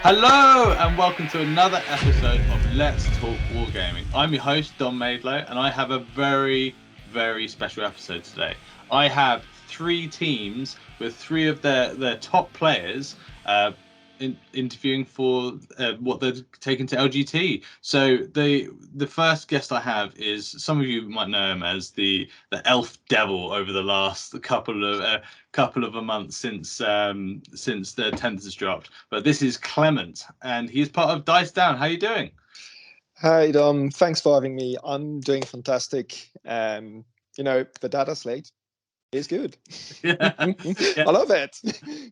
Hello and welcome to another episode of Let's Talk Wargaming. I'm your host, Don Maidlow, and I have a very, very special episode today. I have three teams with three of their top players interviewing for what they're taking to LGT. So the first guest I have is, some of you might know him as the Elf Devil over the last couple of a month since the 10th has dropped. But this is Clement, and he's part of Dice Down. How you doing? Hi Dom, thanks for having me. I'm doing fantastic. The data slate is good. Yeah. I love it.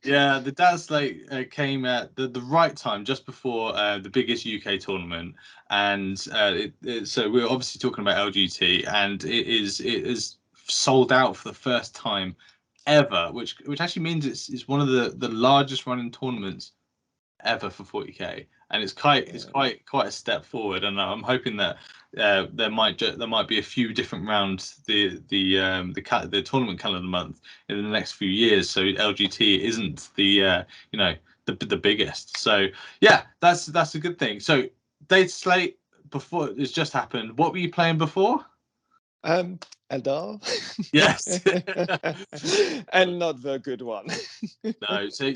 Yeah, the data slate came at the right time, just before the biggest UK tournament, and so we're obviously talking about LGT, and it is sold out for the first time ever, which actually means it's one of the largest running tournaments ever for 40k, and it's quite a step forward. And I'm hoping that there might be a few different rounds the tournament calendar month in the next few years, so LGT isn't the biggest. So yeah, that's a good thing. So data slate before it's just happened. What were you playing before? Eldar. Yes. And not the good one. No, so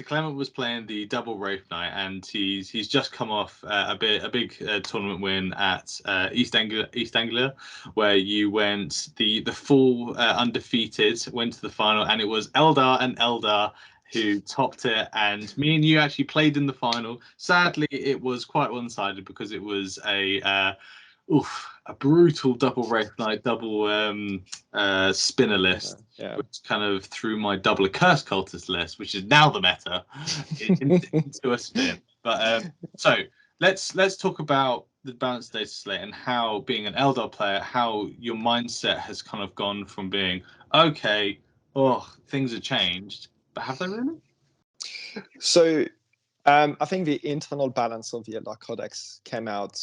Clement was playing the double Wraith Knight, and he's just come off a big tournament win at East Anglia, where you went the full undefeated, went to the final, and it was Eldar who topped it, and me and you actually played in the final. Sadly, it was quite one-sided because it was a brutal double Wraith Knight, double spinner list, which kind of threw my double accursed cultist list, which is now the meta, into a spin. But so let's talk about the balanced data slate and how, being an Eldar player, how your mindset has kind of gone from being okay, things have changed, but have they really? So I think the internal balance of the Eldar Codex came out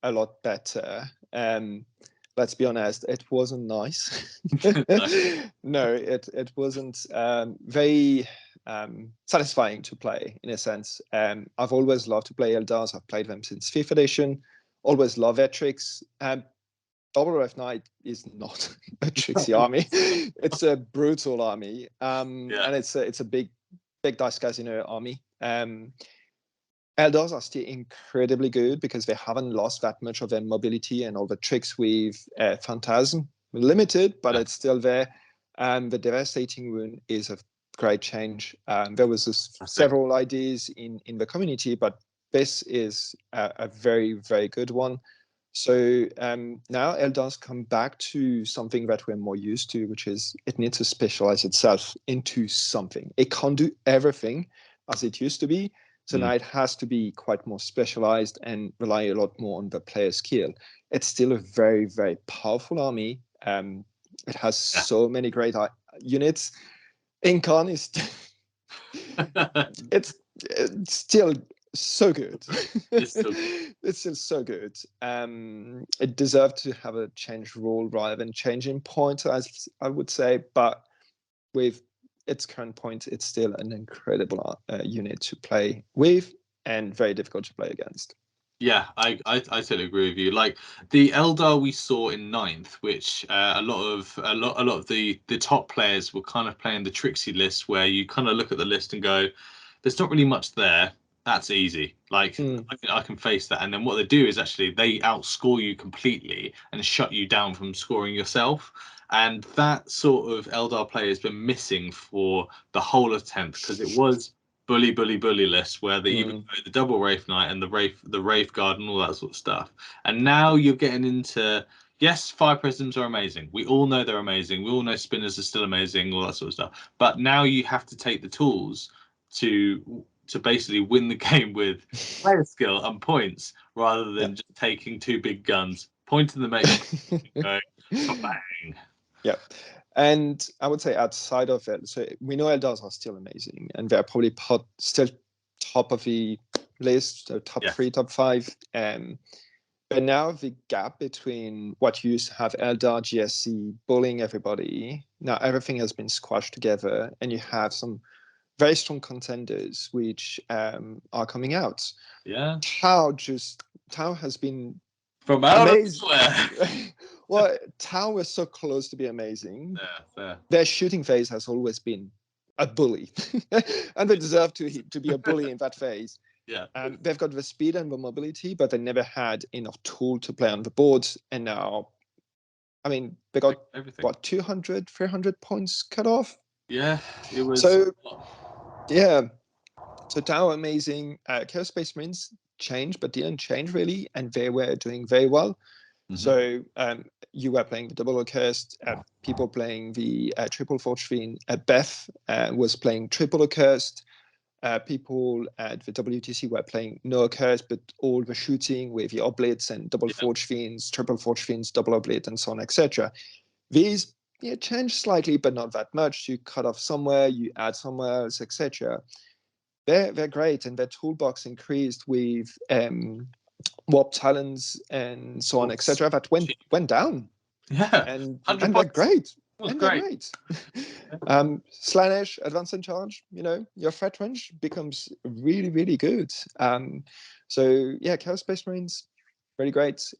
a lot better. Let's be honest, it wasn't nice. No, it wasn't very satisfying to play, in a sense. I've always loved to play Eldars. I've played them since 5th edition. Always love their tricks. Double Wraith Knight is not a tricksy army. It's a brutal army, and it's a big dice casino army. Eldars are still incredibly good because they haven't lost that much of their mobility, and all the tricks with Phantasm limited, but it's still there. And the Devastating Wound is a great change. There was several ideas in the community, but this is a very, very good one. So now Eldars come back to something that we're more used to, which is it needs to specialize itself into something. It can't do everything as it used to be. So now it has to be quite more specialized and rely a lot more on the player skill. It's still a very, very powerful army. It has so many great units. Incarn is it's still so good. It's still so good. It deserved to have a changed rule rather than changing point, as I would say. But with its current point, it's still an incredible unit to play with and very difficult to play against. Yeah, I totally agree with you. Like the Eldar we saw in 9th, which a lot of the top players were kind of playing the tricksy list, where you kind of look at the list and go, "There's not really much there. That's easy. Like I can face that." And then what they do is actually they outscore you completely and shut you down from scoring yourself. And that sort of Eldar play has been missing for the whole of 10th, because it was bully list where they even go the double Wraith Knight and the Wraith Guard and all that sort of stuff. And now you're getting into, yes, Fire Prisms are amazing. We all know they're amazing. We all know Spinners are still amazing, all that sort of stuff. But now you have to take the tools to basically win the game with player skill and points, rather than just taking two big guns, pointing them at you, and going, bang. Yeah. And I would say outside of it, so we know Eldars are still amazing, and they're probably still top of the list, so top 3, top 5. But now the gap between what you used to have Eldar, GSC, bullying everybody, now everything has been squashed together, and you have some very strong contenders which are coming out. Yeah. Tau has been From out amazing. of nowhere. Well, Tau was so close to be amazing. Yeah, fair. Their shooting phase has always been a bully, and they deserve to be a bully in that phase. Yeah. They've got the speed and the mobility, but they never had enough tool to play on the board. And now, I mean, they got everything. what 200, 300 points cut off. Yeah, it was. So yeah, so Tau amazing. Chaos Space Marines changed, but didn't change really, and they were doing very well. Mhm. So you were playing the double accursed, people playing the triple forge fiend. Beth was playing triple accursed. People at the WTC were playing no accursed, but all the shooting with the oblits and double forge fiends, triple forge fiends, double oblit, and so on, etc. These change slightly, but not that much. You cut off somewhere, you add somewhere else, etc. They're great, and their toolbox increased with warp talents and so on, etc. That went down. Yeah, and 100 they're points. great. Was And great. they're great. Slanesh, advance and charge, your threat range becomes really, really good. So yeah, Chaos Space Marines, really great.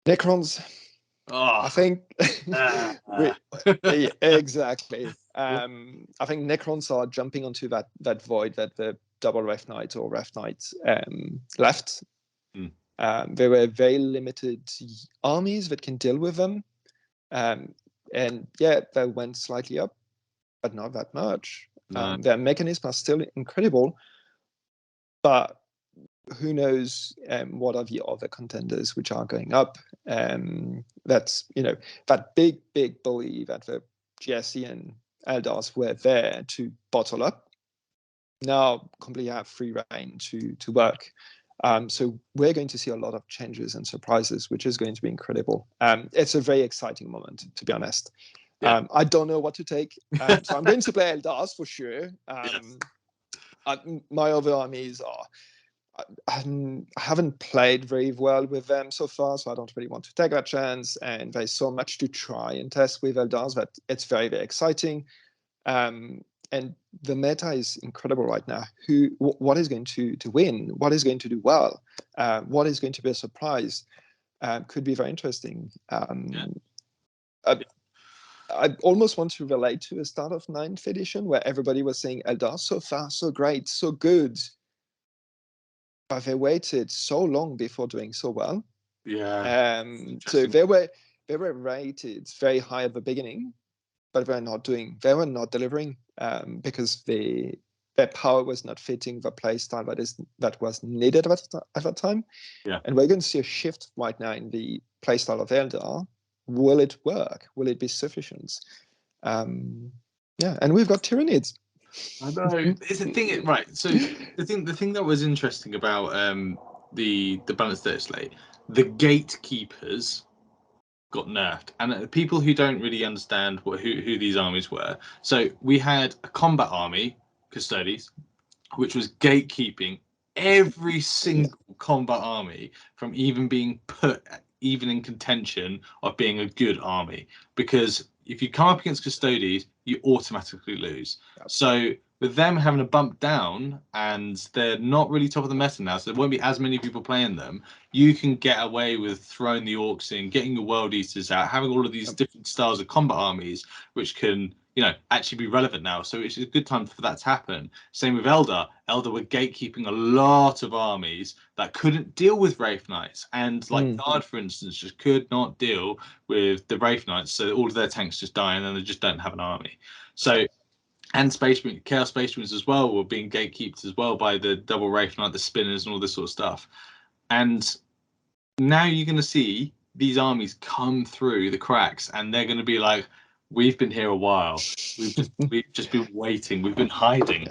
Necrons, I think exactly. I think Necrons are jumping onto that void that the double Ref Knight or Ref Knight left. There were very limited armies that can deal with them. And yeah, they went slightly up, but not that much. No. Their mechanisms are still incredible, but who knows what are the other contenders which are going up. That's that big bully that the GSC and Eldars were there to bottle up now completely have free reign to work. So we're going to see a lot of changes and surprises, which is going to be incredible. It's a very exciting moment, to be honest. I don't know what to take, so I'm going to play Eldars for sure. My other armies are I haven't played very well with them so far, so I don't really want to take that chance. And there's so much to try and test with Eldars that it's very, very exciting. And the meta is incredible right now. What is going to win? What is going to do well? What is going to be a surprise? Could be very interesting. I almost want to relate to the start of 9th edition, where everybody was saying Eldar so far, so great, so good. But they waited so long before doing so well. So they were rated very high at the beginning, but they were not delivering because their power was not fitting the play style that was needed at that time. And we're going to see a shift right now in the play style of Eldar. Will it work? Will it be sufficient? And we've got Tyranids. I know. It's a thing, right? So the thing that was interesting about the balanced state slate, the Gatekeepers got nerfed, and people who don't really understand who these armies were. So we had a combat army, Custodes, which was gatekeeping every single combat army from even being put even in contention of being a good army, because if you come up against Custodes, you automatically lose. So with them having a bump down, and they're not really top of the meta now, so there won't be as many people playing them, you can get away with throwing the orcs in, getting your world eaters out, having all of these different styles of combat armies which can actually be relevant now. So it's a good time for that to happen. Same with Eldar. Eldar were gatekeeping a lot of armies that couldn't deal with Wraith Knights, and Guard, for instance, just could not deal with the Wraith Knights, so all of their tanks just die, and then they just don't have an army. So, and Chaos Space Marines as well were being gatekeeped as well by the double Wraith Knight, the spinners, and all this sort of stuff. And now you're going to see these armies come through the cracks, and they're going to be like, we've been here a while. We've just been waiting. We've been hiding.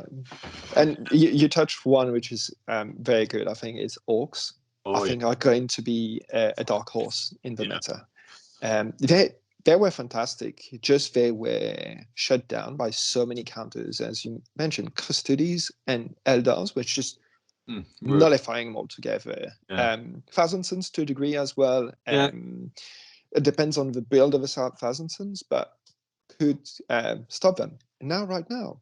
And you touched one which is very good. I think it's orcs. I think are going to be a dark horse in the meta. They were fantastic. Just they were shut down by so many counters, as you mentioned, Custodes and Eldars, which just nullifying them altogether. Thousand Sons to a degree as well. It depends on the build of a Thousand Sons, but could stop them. right now,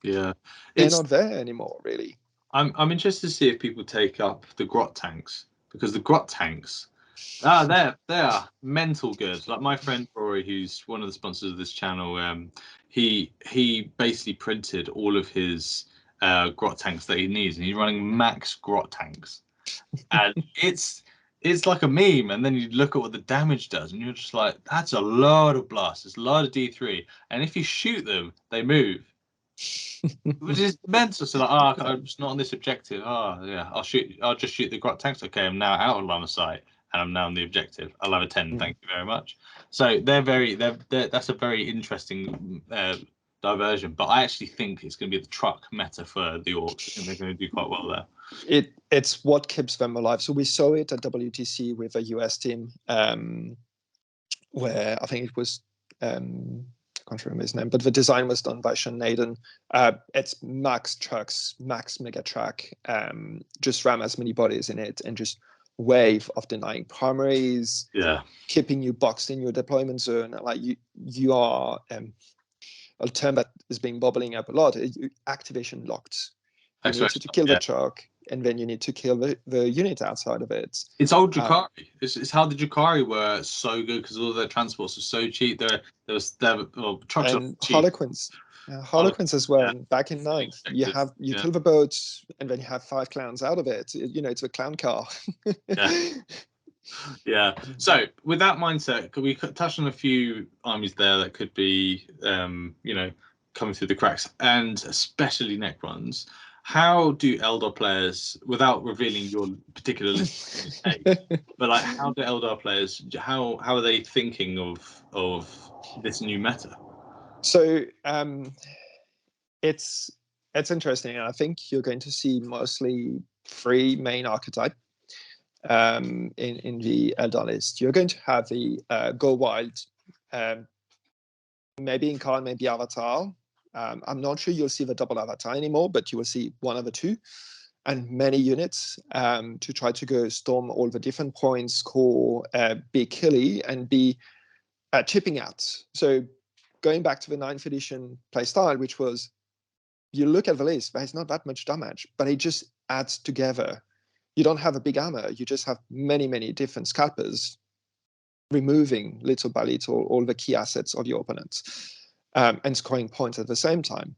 Yeah, they're it's. not there anymore, really. I'm interested to see if people take up the grot tanks, because the grot tanks, they are mental good. Like my friend Rory, who's one of the sponsors of this channel, he basically printed all of his grot tanks that he needs, and he's running max grot tanks, and it's like a meme. And then you look at what the damage does, and you're just like, that's a lot of blasts, it's a lot of D3, and if you shoot them, they move. Which is mental. So like, I'm just not on this objective. Oh yeah, I'll just shoot the grot tanks. Okay, I'm now out of line of sight, and I'm now on the objective. I'll have a 10. Thank you very much. So that's a very interesting diversion. But I actually think it's going to be the truck meta for the orcs. I think they're going to do quite well there. It's what keeps them alive. So we saw it at WTC with a US team, where I think it was I can't remember his name, but the design was done by Sean Naden. It's max trucks, max mega truck, just ram as many bodies in it, and just wave of denying primaries, keeping you boxed in your deployment zone. Like you are a term that has been bubbling up a lot. Activation locked. You need to kill the truck, and then you need to kill the unit outside of it. It's old Drukhari. It's how the Drukhari were so good, because all their transports were so cheap. Trucks and are cheap. Harlequins as well. Back in 9th, you kill the boats, and then you have 5 clowns out of it. It's a clown car. Yeah. So with that mindset, could we touch on a few armies there that could be, coming through the cracks, and especially Necrons? How do Eldar players, without revealing your particular list, but like, how do Eldar players, how are they thinking of this new meta? So it's interesting, and I think you're going to see mostly 3 main archetypes in the Eldar list. You're going to have the Go Wild, maybe Incarn, maybe Avatar. I'm not sure you'll see the double Avatar anymore, but you will see one of the 2, and many units to try to go storm all the different points, score, be killy, and be chipping out. So going back to the 9th edition playstyle, which was, you look at the list, there's not that much damage, but it just adds together. You don't have a big armor, you just have many, many different scalpers removing little by little all the key assets of your opponents, and scoring points at the same time.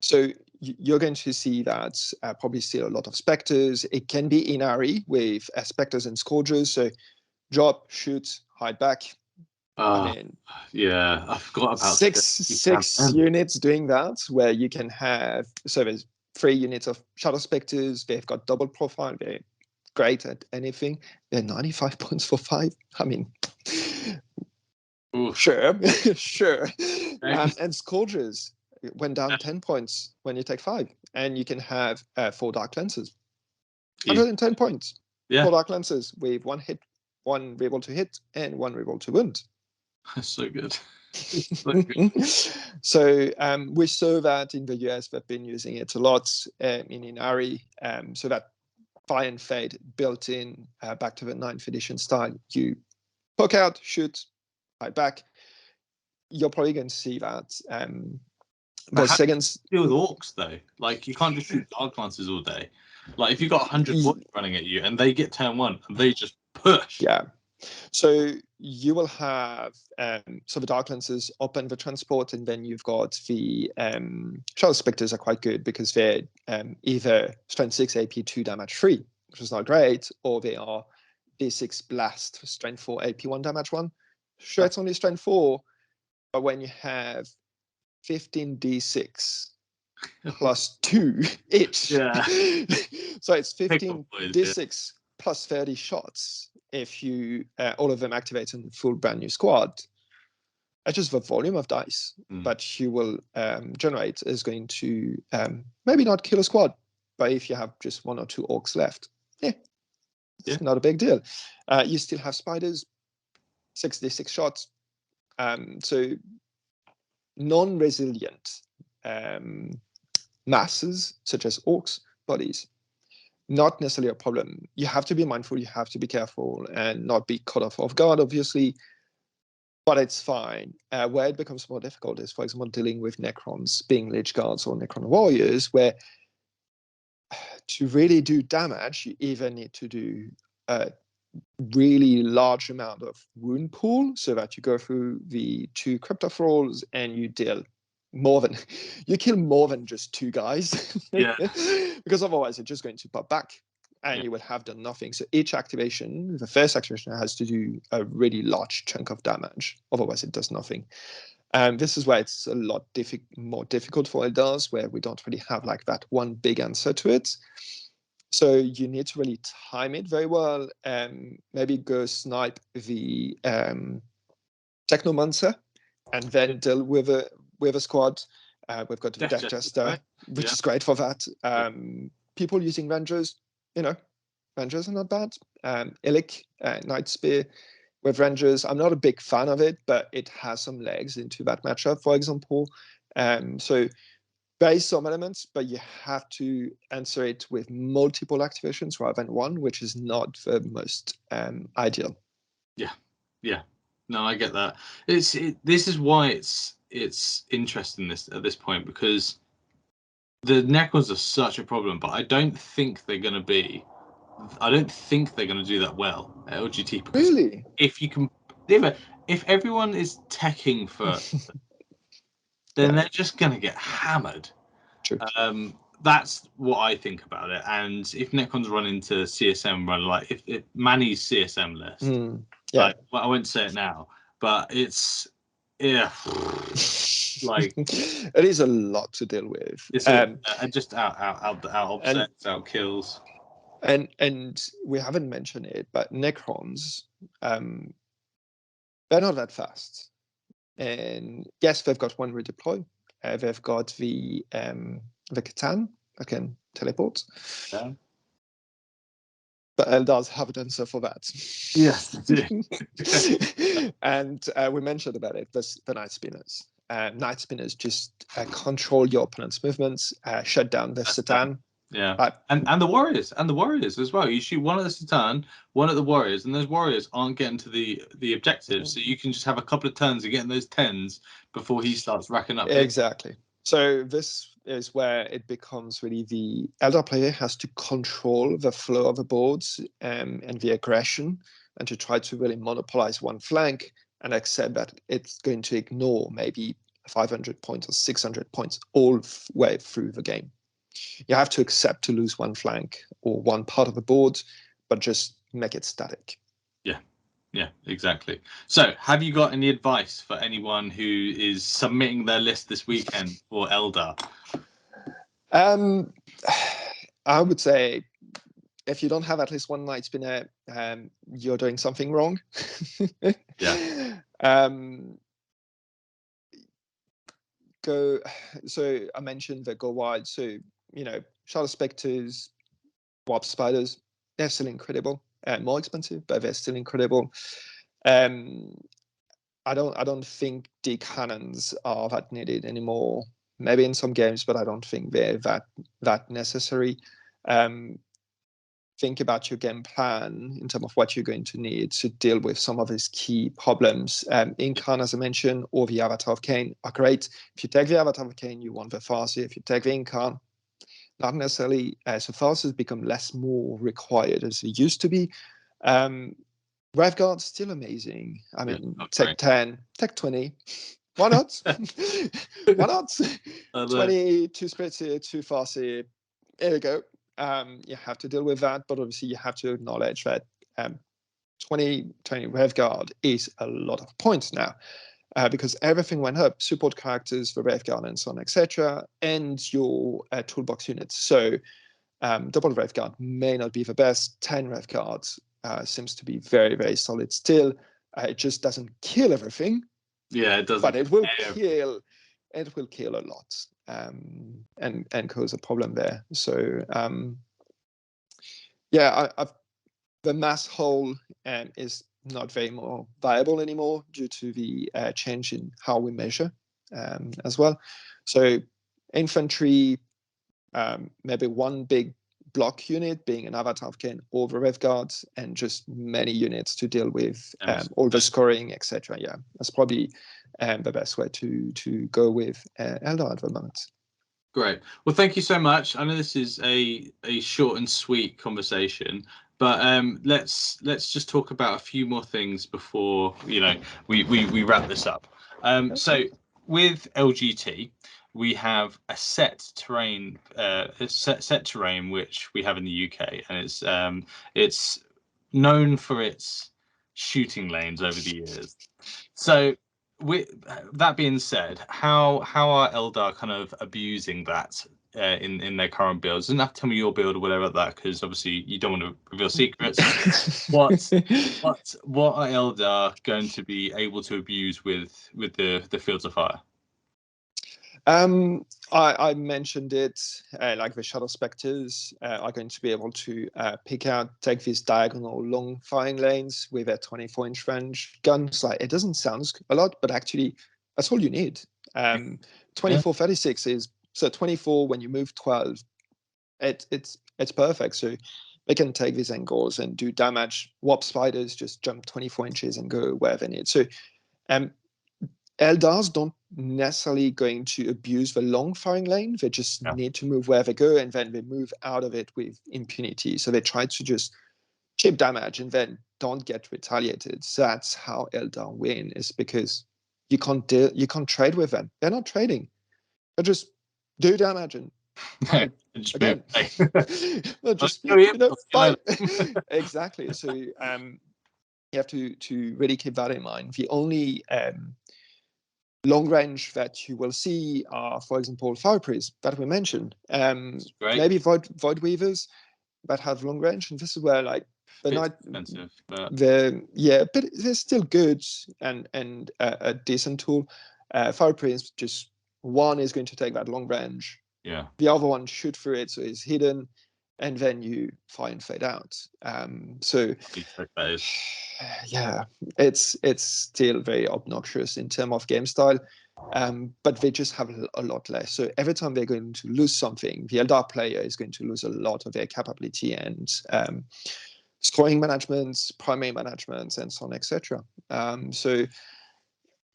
So you're going to see that probably still a lot of Spectres. It can be Inari with Spectres and Scourgers. So drop, shoot, hide back. I forgot about six units doing that, where you can have, so there's 3 units of Shadow Spectres. They've got double profile. They're great at anything. They're 95 points for 5. I mean, sure. And Scourgers went down 10 points when you take 5, and you can have 4 Dark Lances. 110 points. 4 Dark Lances with 1 hit, 1 reroll to hit, and 1 reroll to wound. That's so good. So we saw that in the US. They've been using it a lot in Inari. So that Fire and Fade built in back to the 9th edition style. You poke out, shoot, hide back. You're probably going to see that. But how do you deal with orcs though? Like, you can't just shoot Dark Lances all day. Like, if you've got 100 boys running at you and they get turn 1 and they just push. Yeah. So you will have so the Dark Lances open the transport, and then you've got the Shadow Spectres are quite good because they're either strength 6 AP 2 damage 3, which is not great, or they are D6 blast strength 4 AP 1 damage 1. Sure, it's only strength 4, but when you have 15 D6 plus 2 each, so it's 15 D6 plus 30 shots. If you all of them activate in full brand new squad, it's just the volume of dice that you will generate is going to maybe not kill a squad, but if you have just 1 or 2 orcs left, it's not a big deal. You still have spiders, 6d6 shots. So non-resilient masses such as orcs bodies, not necessarily a problem. You have to be mindful, you have to be careful and not be caught off guard, obviously. but it's fine. Where it becomes more difficult is, for example, dealing with Necrons, being Lich Guards or Necron Warriors, where to really do damage, you either need to do a really large amount of wound pool, so that you go through the 2 cryptothralls and you deal more than you kill more than just 2 guys. Yeah. Because otherwise it's just going to pop back and you will have done nothing. So each activation, the first activation, has to do a really large chunk of damage, otherwise it does nothing. And this is where it's a lot more difficult for Eldars, where we don't really have like that one big answer to it. So you need to really time it very well, and maybe go snipe the Technomancer and then deal with a squad. We've got the Death Jester, right? which is great for that. People using Rangers, Rangers are not bad. Illic, Night Spear with Rangers, I'm not a big fan of it, but it has some legs into that matchup, for example. So there is some elements, but you have to answer it with multiple activations rather than one, which is not the most ideal. Yeah. No, I get that. This is why it's interesting at this point, because the Necrons are such a problem, but I don't think they're going to do that well at LGT, because Really? if everyone is teching first, then they're just going to get hammered. True. That's what I think about it. And if Necrons run into CSM run, like if Manny's CSM list, Yeah. I won't say it now, but it's like it is a lot to deal with. it's just out offsets, out kills. And we haven't mentioned it, but Necrons, they're not that fast. And yes, they've got one redeploy. They've got the Catan that can teleport. Yeah. But Eldars have an answer for that. Yes. And we mentioned about it, the Night Spinners. Night Spinners just control your opponent's movements, shut down the Satan. Yeah, and the Warriors as well. You shoot one at the Satan, one at the Warriors, and those Warriors aren't getting to the objectives, so you can just have a couple of turns of getting those 10s before he starts racking up. Exactly. So this is where it becomes really the Eldar player has to control the flow of the boards and the aggression, and to try to really monopolize one flank and accept that it's going to ignore maybe 500 points or 600 points all the way through the game. You have to accept to lose one flank or one part of the board, but just make it static. Yeah, exactly. So, have you got any advice for anyone who is submitting their list this weekend for Eldar? I would say, if you don't have at least one Night Spinner, you're doing something wrong. Yeah. So I mentioned the go wild. So, Shadow Spectres, Warp Spiders, they're still incredible. More expensive, but they're still incredible. I don't think D cannons are that needed anymore. Maybe in some games, but I don't think they're that necessary. Think about your game plan in terms of what you're going to need to deal with some of these key problems. Incarn, as I mentioned, or the Avatar of Cain are great. If you take the Avatar of Cain, you want the Farsi. If you take the Incarn, not necessarily. So Farsi has become more required as it used to be. Graveguard's still amazing. I mean, Tech 10, Tech 20. Why not? Why not? 20, 2 spirits here, 2 Farsi. Here we go. You have to deal with that, but obviously you have to acknowledge that 20 Graveguard is a lot of points now, because everything went up, support characters for Graveguard and so on, etc., and your toolbox units. So double Graveguard may not be the best. 10 Graveguards seems to be very, very solid still. It just doesn't kill everything. Yeah, it doesn't. But it will kill. It will kill a lot, and cause a problem there. So the mass whole is not very more viable anymore due to the change in how we measure as well. So infantry, maybe one big block unit, being an avatar can over rev guard, and just many units to deal with all the scoring, etc. Yeah, that's probably the best way to go with Eldar at the moment. Great. Well, thank you so much. I know this is a short and sweet conversation, but let's just talk about a few more things before we wrap this up. So with LGT, we have a set terrain, set terrain which we have in the UK, and it's known for its shooting lanes over the years. So, with that being said, how are Eldar kind of abusing that in their current builds? Doesn't have to tell me your build or whatever like that, because obviously you don't want to reveal secrets. what are Eldar going to be able to abuse with the Fields of Fire? I mentioned it, like the Shadow Spectres are going to be able to take these diagonal long firing lanes with a 24-inch range guns. Like, it doesn't sound a lot, but actually that's all you need. 24-36 is, so 24 when you move 12, it's perfect. So they can take these angles and do damage. Warp spiders just jump 24 inches and go wherever they need. So Eldars don't necessarily going to abuse the long firing lane. They just need to move where they go, and then they move out of it with impunity. So they try to just chip damage and then don't get retaliated. So that's how Eldar win, is because you can't trade with them. They're not trading. They just do damage and fight again. Just fight. Exactly. So you have to really keep that in mind. The only long range that you will see are, for example, fire priests that we mentioned. Maybe void weavers that have long range, and this is where like the night, expensive, but but they're still good and a decent tool. Fire priests, just one is going to take that long range. Yeah. The other one shoot through it, so it's hidden, and then you fire and fade out. So yeah, it's still very obnoxious in terms of game style, but they just have a lot less. So every time they're going to lose something, the Eldar player is going to lose a lot of their capability and scoring management, primary management, and so on, etc. So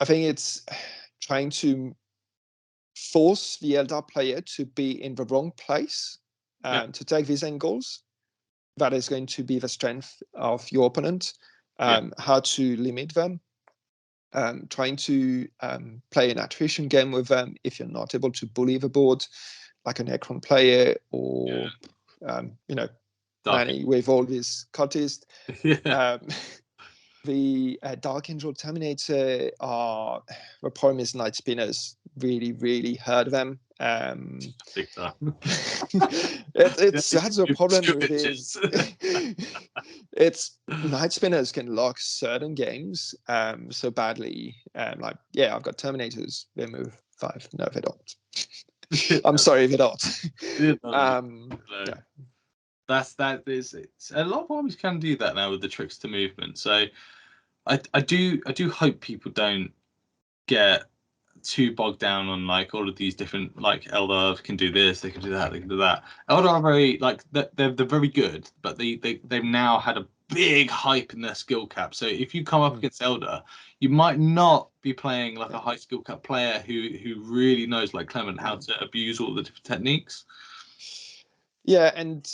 I think it's trying to force the Eldar player to be in the wrong place to take these angles. That is going to be the strength of your opponent. How to limit them, trying to play an attrition game with them if you're not able to bully the board, like an Necron player or Manny with all these cultists. The Dark Angel Terminator are, the problem is Night Spinners really, really hurt them. Big time. That's a problem with this. It's Night Spinners can lock certain games so badly. I've got Terminators, they move 5. No, they don't. I'm sorry, they don't. It's a lot of armies can do that now with the trickster movement. So I do hope people don't get too bogged down on like all of these different, like Eldar can do this, they can do that, they can do that. Eldar are very like they're very good, but they've now had a big hype in their skill cap. So if you come up against Eldar, you might not be playing like a high skill cap player who really knows, like Clement, how to abuse all the different techniques. Yeah, and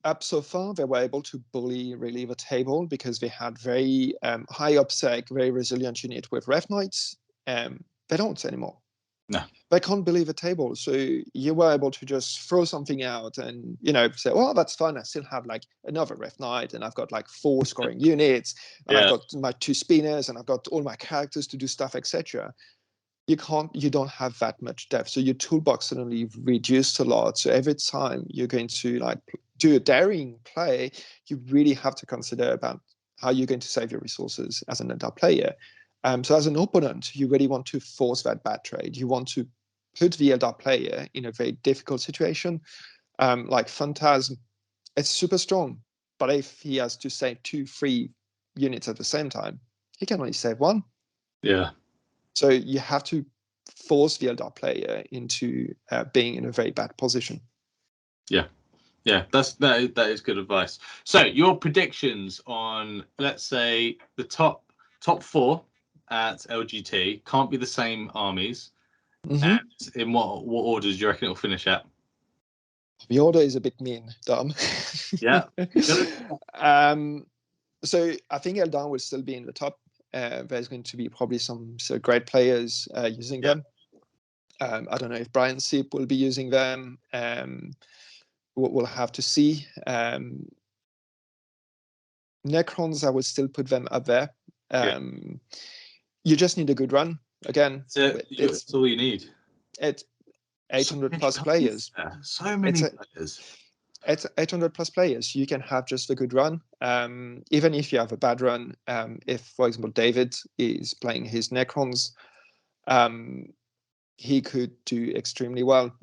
up so far, they were able to bully really the table because they had very high upsec, very resilient unit with Rev Knights. They don't anymore. No. They can't believe the table. So you were able to just throw something out and, say, well, that's fun. I still have like another Rev Knight and I've got like 4 scoring units and I've got my 2 spinners and I've got all my characters to do stuff, etc. You don't have that much depth. So your toolbox suddenly reduced a lot. So every time you're going to like do a daring play, you really have to consider about how you're going to save your resources as an Eldar player. So as an opponent, you really want to force that bad trade. You want to put the Eldar player in a very difficult situation. Like Phantasm, it's super strong, but if he has to save 2-3 units at the same time, he can only save 1. Yeah. So you have to force the Eldar player into being in a very bad position. Yeah. Yeah, that is good advice. So your predictions on, let's say, the top four at LGT can't be the same armies. Mm-hmm. And in what order do you reckon it'll finish at? The order is a bit mean, Dom. Yeah. So I think Eldar will still be in the top. There's going to be probably some great players using them. I don't know if Brian Seep will be using them. We'll have to see. Necrons, I would still put them up there. You just need a good run. Again, it's all you need. It's 800 plus players. So many players. It's 800 plus players. You can have just a good run. Even if you have a bad run, if, for example, David is playing his Necrons, he could do extremely well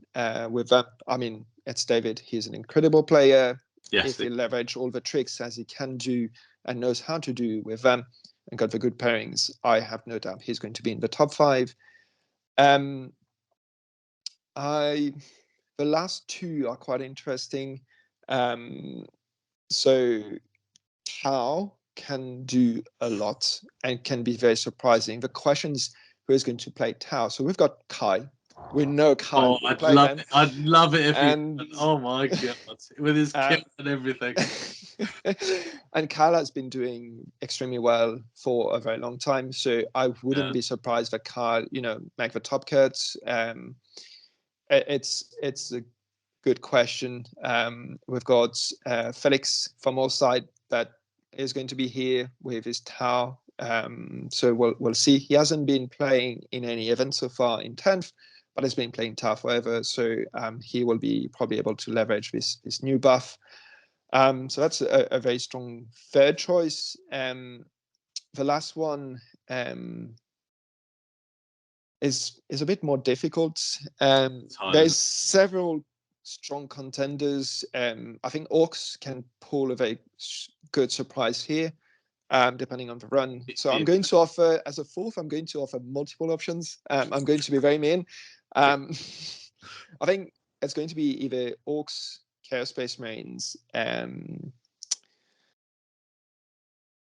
with that. I mean, it's David. He's an incredible player. Yes, if he leverage all the tricks as he can do and knows how to do with them and got the good pairings, I have no doubt he's going to be in the top 5. The last two are quite interesting. So Tau can do a lot and can be very surprising. The question is who is going to play Tau. So we've got Kyle. We know Kyle. Oh, I'd love it if he. Oh my god, with his kit and everything. And Kyle has been doing extremely well for a very long time. So I wouldn't be surprised that Kyle, make the top cuts. It's a good question. We've got Felix from our side that is going to be here with his Tau. So we'll see. He hasn't been playing in any event so far in 10th, but he's been playing Tau forever. So he will be probably able to leverage this new buff. So that's a very strong third choice. The last one is a bit more difficult. There's several strong contenders. I think Orcs can pull a very good surprise here, depending on the run. So I'm going to offer, as a fourth, I'm going to offer multiple options. I'm going to be very mean. I think it's going to be either Orcs, Chaos Space Marines,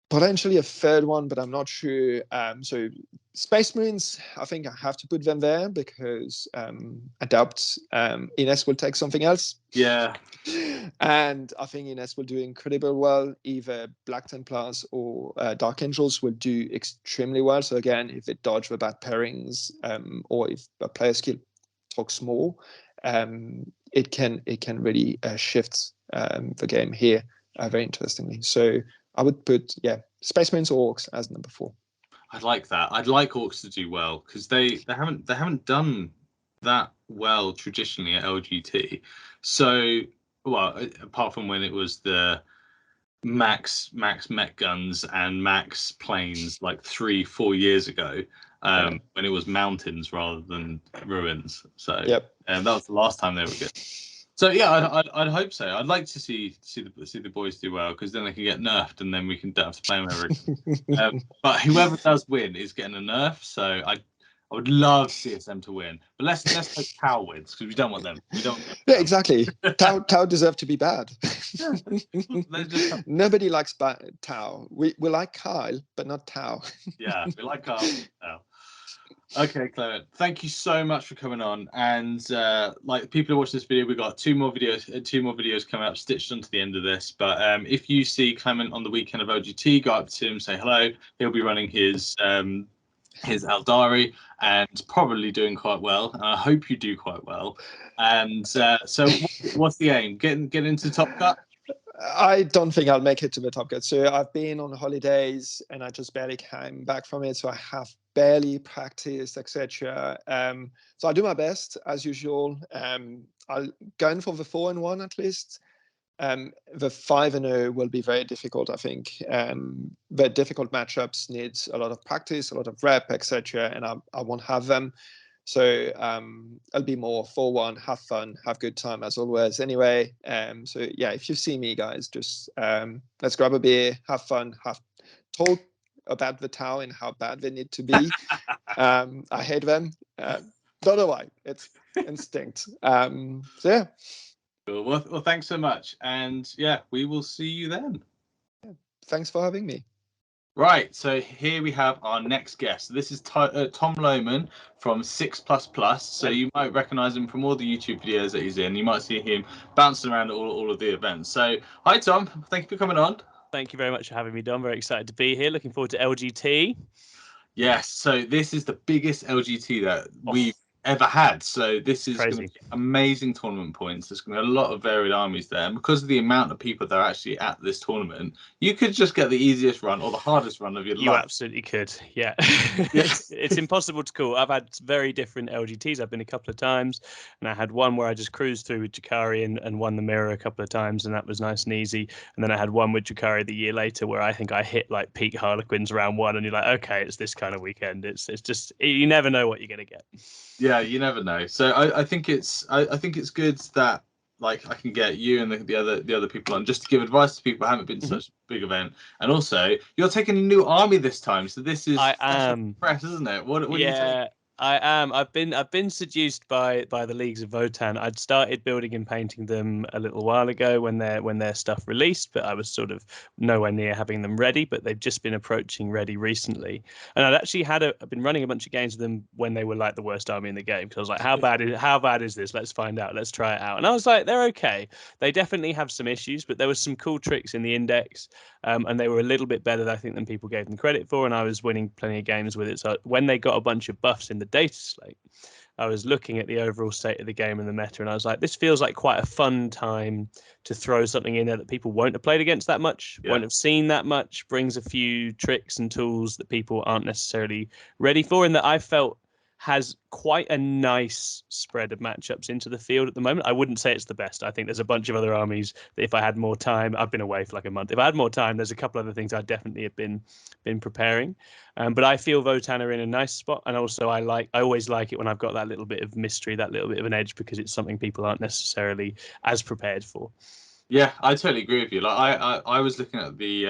potentially a third one, but I'm not sure. So Space Marines, I think I have to put them there because Adapt, Ines will take something else. Yeah. And I think Ines will do incredibly well. Either Black Templars or Dark Angels will do extremely well. So again, if it dodge the bad pairings, or if a player skill talks more, it can really shift the game here very interestingly. So I would put Space Marines or Orcs as number 4. I'd like that. I'd like Orcs to do well because they haven't done that well traditionally at LGT. So, well, apart from when it was the max mech guns and max planes like 3-4 years ago, when it was mountains rather than ruins. So that was the last time they were good. So yeah, I'd hope so. I'd like to see the boys do well because then they can get nerfed and then we don't have to play them ever again. But whoever does win is getting a nerf. So I would love CSM to win. But let's hope Tau wins because we don't want them. We don't. Exactly. Tau deserve to be bad. Nobody likes Tau. We like Kyle, but not Tau. Yeah, we like Kyle. No. Okay, Clement, thank you so much for coming on. And like people who watch this video, we've got two more videos coming up stitched onto the end of this. But if you see Clement on the weekend of LGT, go up to him, say hello. He'll be running his Eldari and probably doing quite well. And I hope you do quite well. And so what's the aim? Get into Top Cut? I don't think I'll make it to the Top Cut. So I've been on holidays and I just barely came back from it. So I have barely practiced, etc. So I'll do my best as usual. I'll go in for the 4-1 at least. The 5-0 will be very difficult, I think. The difficult matchups need a lot of practice, a lot of rep, etc. And I won't have them. So I'll be more 4-1, have fun, have good time as always. Anyway, so yeah, if you see me, guys, just let's grab a beer, have fun, talk about the Tau and how bad they need to be. I hate them. Don't know why. It's instinct. So yeah. Cool. Well, thanks so much, and yeah, we will see you then. Thanks for having me. Right, so here we have our next guest. This is Tom Lohman from 6++. So you might recognize him from all the YouTube videos that he's in. You might see him bouncing around all of the events. So hi, Tom. Thank you for coming on. Thank you very much for having me, Don. Very excited to be here. Looking forward to LGT. Yes, so this is the biggest LGT that we've ever had. So this is going to be amazing tournament points. There's going to be a lot of varied armies there. And because of the amount of people that are actually at this tournament, you could just get the easiest run or the hardest run of your life. You absolutely could, yeah. Yes. It's impossible to call. I've had very different LGTs. I've been a couple of times, and I had one where I just cruised through with Jakari and won the mirror a couple of times, and that was nice and easy. And then I had one with Jakari the year later where I think I hit like peak Harlequins round one, and you're like, okay, it's this kind of weekend. It's just, you never know what you're going to get. Yeah, you never know. So I think it's good that like I can get you and the other people on just to give advice to people who haven't been to such a big event. And also, you're taking a new army this time, so this is fresh, isn't it? What are you taking? I am. I've been seduced by the leagues of Votan. I'd started building and painting them a little while ago when their stuff released, but I was sort of nowhere near having them ready. But they've just been approaching ready recently, and I'd actually I've been running a bunch of games with them when they were like the worst army in the game. Because I was like, how bad is this? Let's find out. Let's try it out. And I was like, they're okay. They definitely have some issues, but there was some cool tricks in the index, and they were a little bit better, I think, than people gave them credit for. And I was winning plenty of games with it. So when they got a bunch of buffs in the data slate, I was looking at the overall state of the game and the meta, and I was like, this feels like quite a fun time to throw something in there that people won't have played against that much, won't have seen that much, brings a few tricks and tools that people aren't necessarily ready for, and that I felt has quite a nice spread of matchups into the field at the moment. I wouldn't say it's the best. I think there's a bunch of other armies that if I had more time, I've been away for like a month. If I had more time, there's a couple other things I definitely have been preparing. But I feel Votan are in a nice spot. And also I always like it when I've got that little bit of mystery, that little bit of an edge, because it's something people aren't necessarily as prepared for. Yeah, I totally agree with you. Like I was looking at the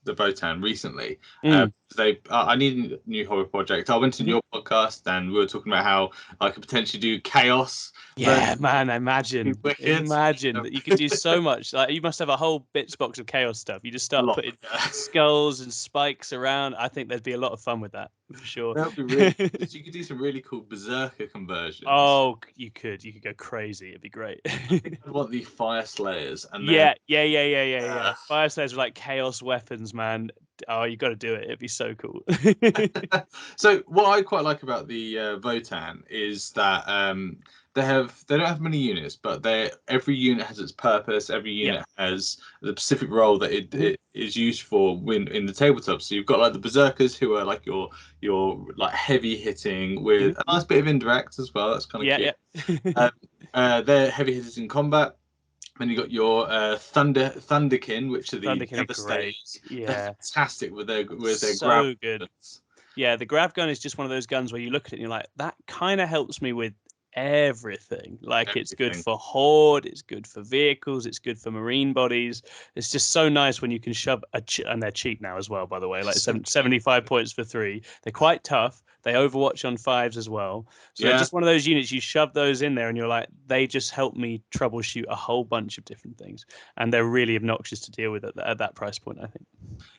Votan recently. I need a new horror project. I went to your podcast and we were talking about how I could potentially do chaos. Yeah, man, imagine that you could do so much. Like you must have a whole bits box of chaos stuff. You just start putting skulls and spikes around. I think there'd be a lot of fun with that for sure. That'd be really you could do some really cool berserker conversions. Oh, you could go crazy. It'd be great. I think I'd want the fire slayers and yeah. Fire slayers are like chaos weapons, man. Oh, you got to do it. It'd be so cool. So what I quite like about the Votan is that they don't have many units, but every unit has its purpose. Every unit has the specific role that it is used for in the tabletop. So you've got like the berserkers, who are like your like heavy hitting with a nice bit of indirect as well. That's kind of cute. They're heavy hitters in combat. Then you got your Thunderkin, which are the devastators. Yeah, fantastic with their so grab good. guns. Yeah, the grab gun is just one of those guns where you look at it and you're like, that kind of helps me with everything. Like it's good for horde, it's good for vehicles, it's good for marine bodies. It's just so nice when you can shove and they're cheap now as well, by the way, like 75 points for 3. They're quite tough. They overwatch on 5s as well. So just one of those units, you shove those in there and you're like, they just help me troubleshoot a whole bunch of different things. And they're really obnoxious to deal with at that price point, I think.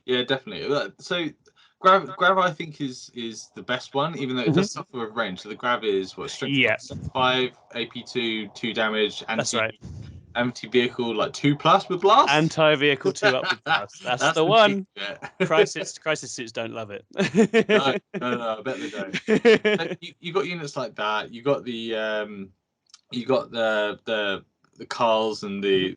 Yeah, definitely. So Grav I think is the best one, even though it does suffer with range. So the Grav is what, strength 5, AP2, 2 damage, anti-vehicle like 2+ with blast. Anti-vehicle 2 up with blast. That's the one. Crisis suits don't love it. No, I bet they don't. You got units like that. You got the Carls and the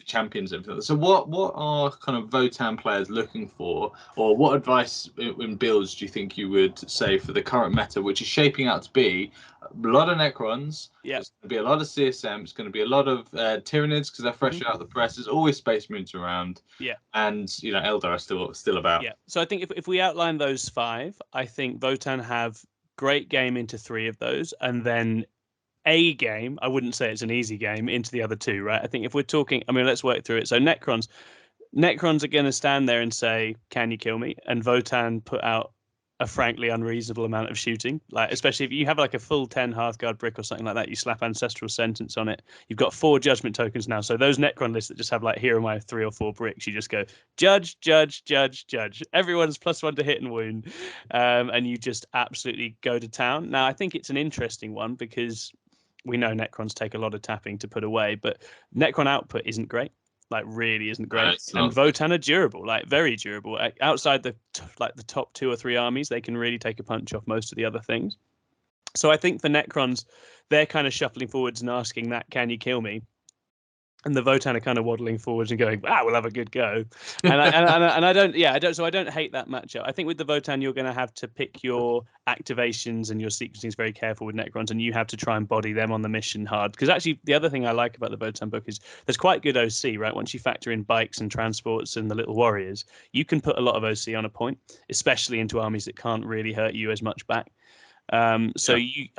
champions and everything. So what are kind of Votan players looking for, or what advice in builds do you think you would say for the current meta, which is shaping out to be a lot of Necrons? It's going to be a lot of CSM. It's going to be a lot of Tyranids because they're fresh out of the press. There's always Space Marines around. And Eldar are still about. So I think if we outline those 5, I think Votan have great game into 3 of those, and then a game, I wouldn't say it's an easy game, into the other 2, right? I think if we're talking, let's work through it. So Necrons are going to stand there and say, can you kill me? And Votan put out a frankly unreasonable amount of shooting. Like, especially if you have like a full 10 Hearthguard brick or something like that, you slap Ancestral Sentence on it. You've got 4 Judgment tokens now. So those Necron lists that just have like here are my 3 or 4 bricks, you just go judge, judge, judge, judge. Everyone's +1 to hit and wound, and you just absolutely go to town. Now, I think it's an interesting one because we know Necrons take a lot of tapping to put away, but Necron output isn't great. Like, really isn't great. And Votan are durable, like very durable. Outside the top 2 or 3 armies, they can really take a punch off most of the other things. So I think for Necrons, they're kind of shuffling forwards and asking that, can you kill me? And the Votan are kind of waddling forwards and going, we'll have a good go. And I don't hate that matchup. I think with the Votan, you're going to have to pick your activations and your sequencing very careful with Necrons, and you have to try and body them on the mission hard. Because actually, the other thing I like about the Votan book is there's quite good OC, right? Once you factor in bikes and transports and the little warriors, you can put a lot of OC on a point, especially into armies that can't really hurt you as much back. I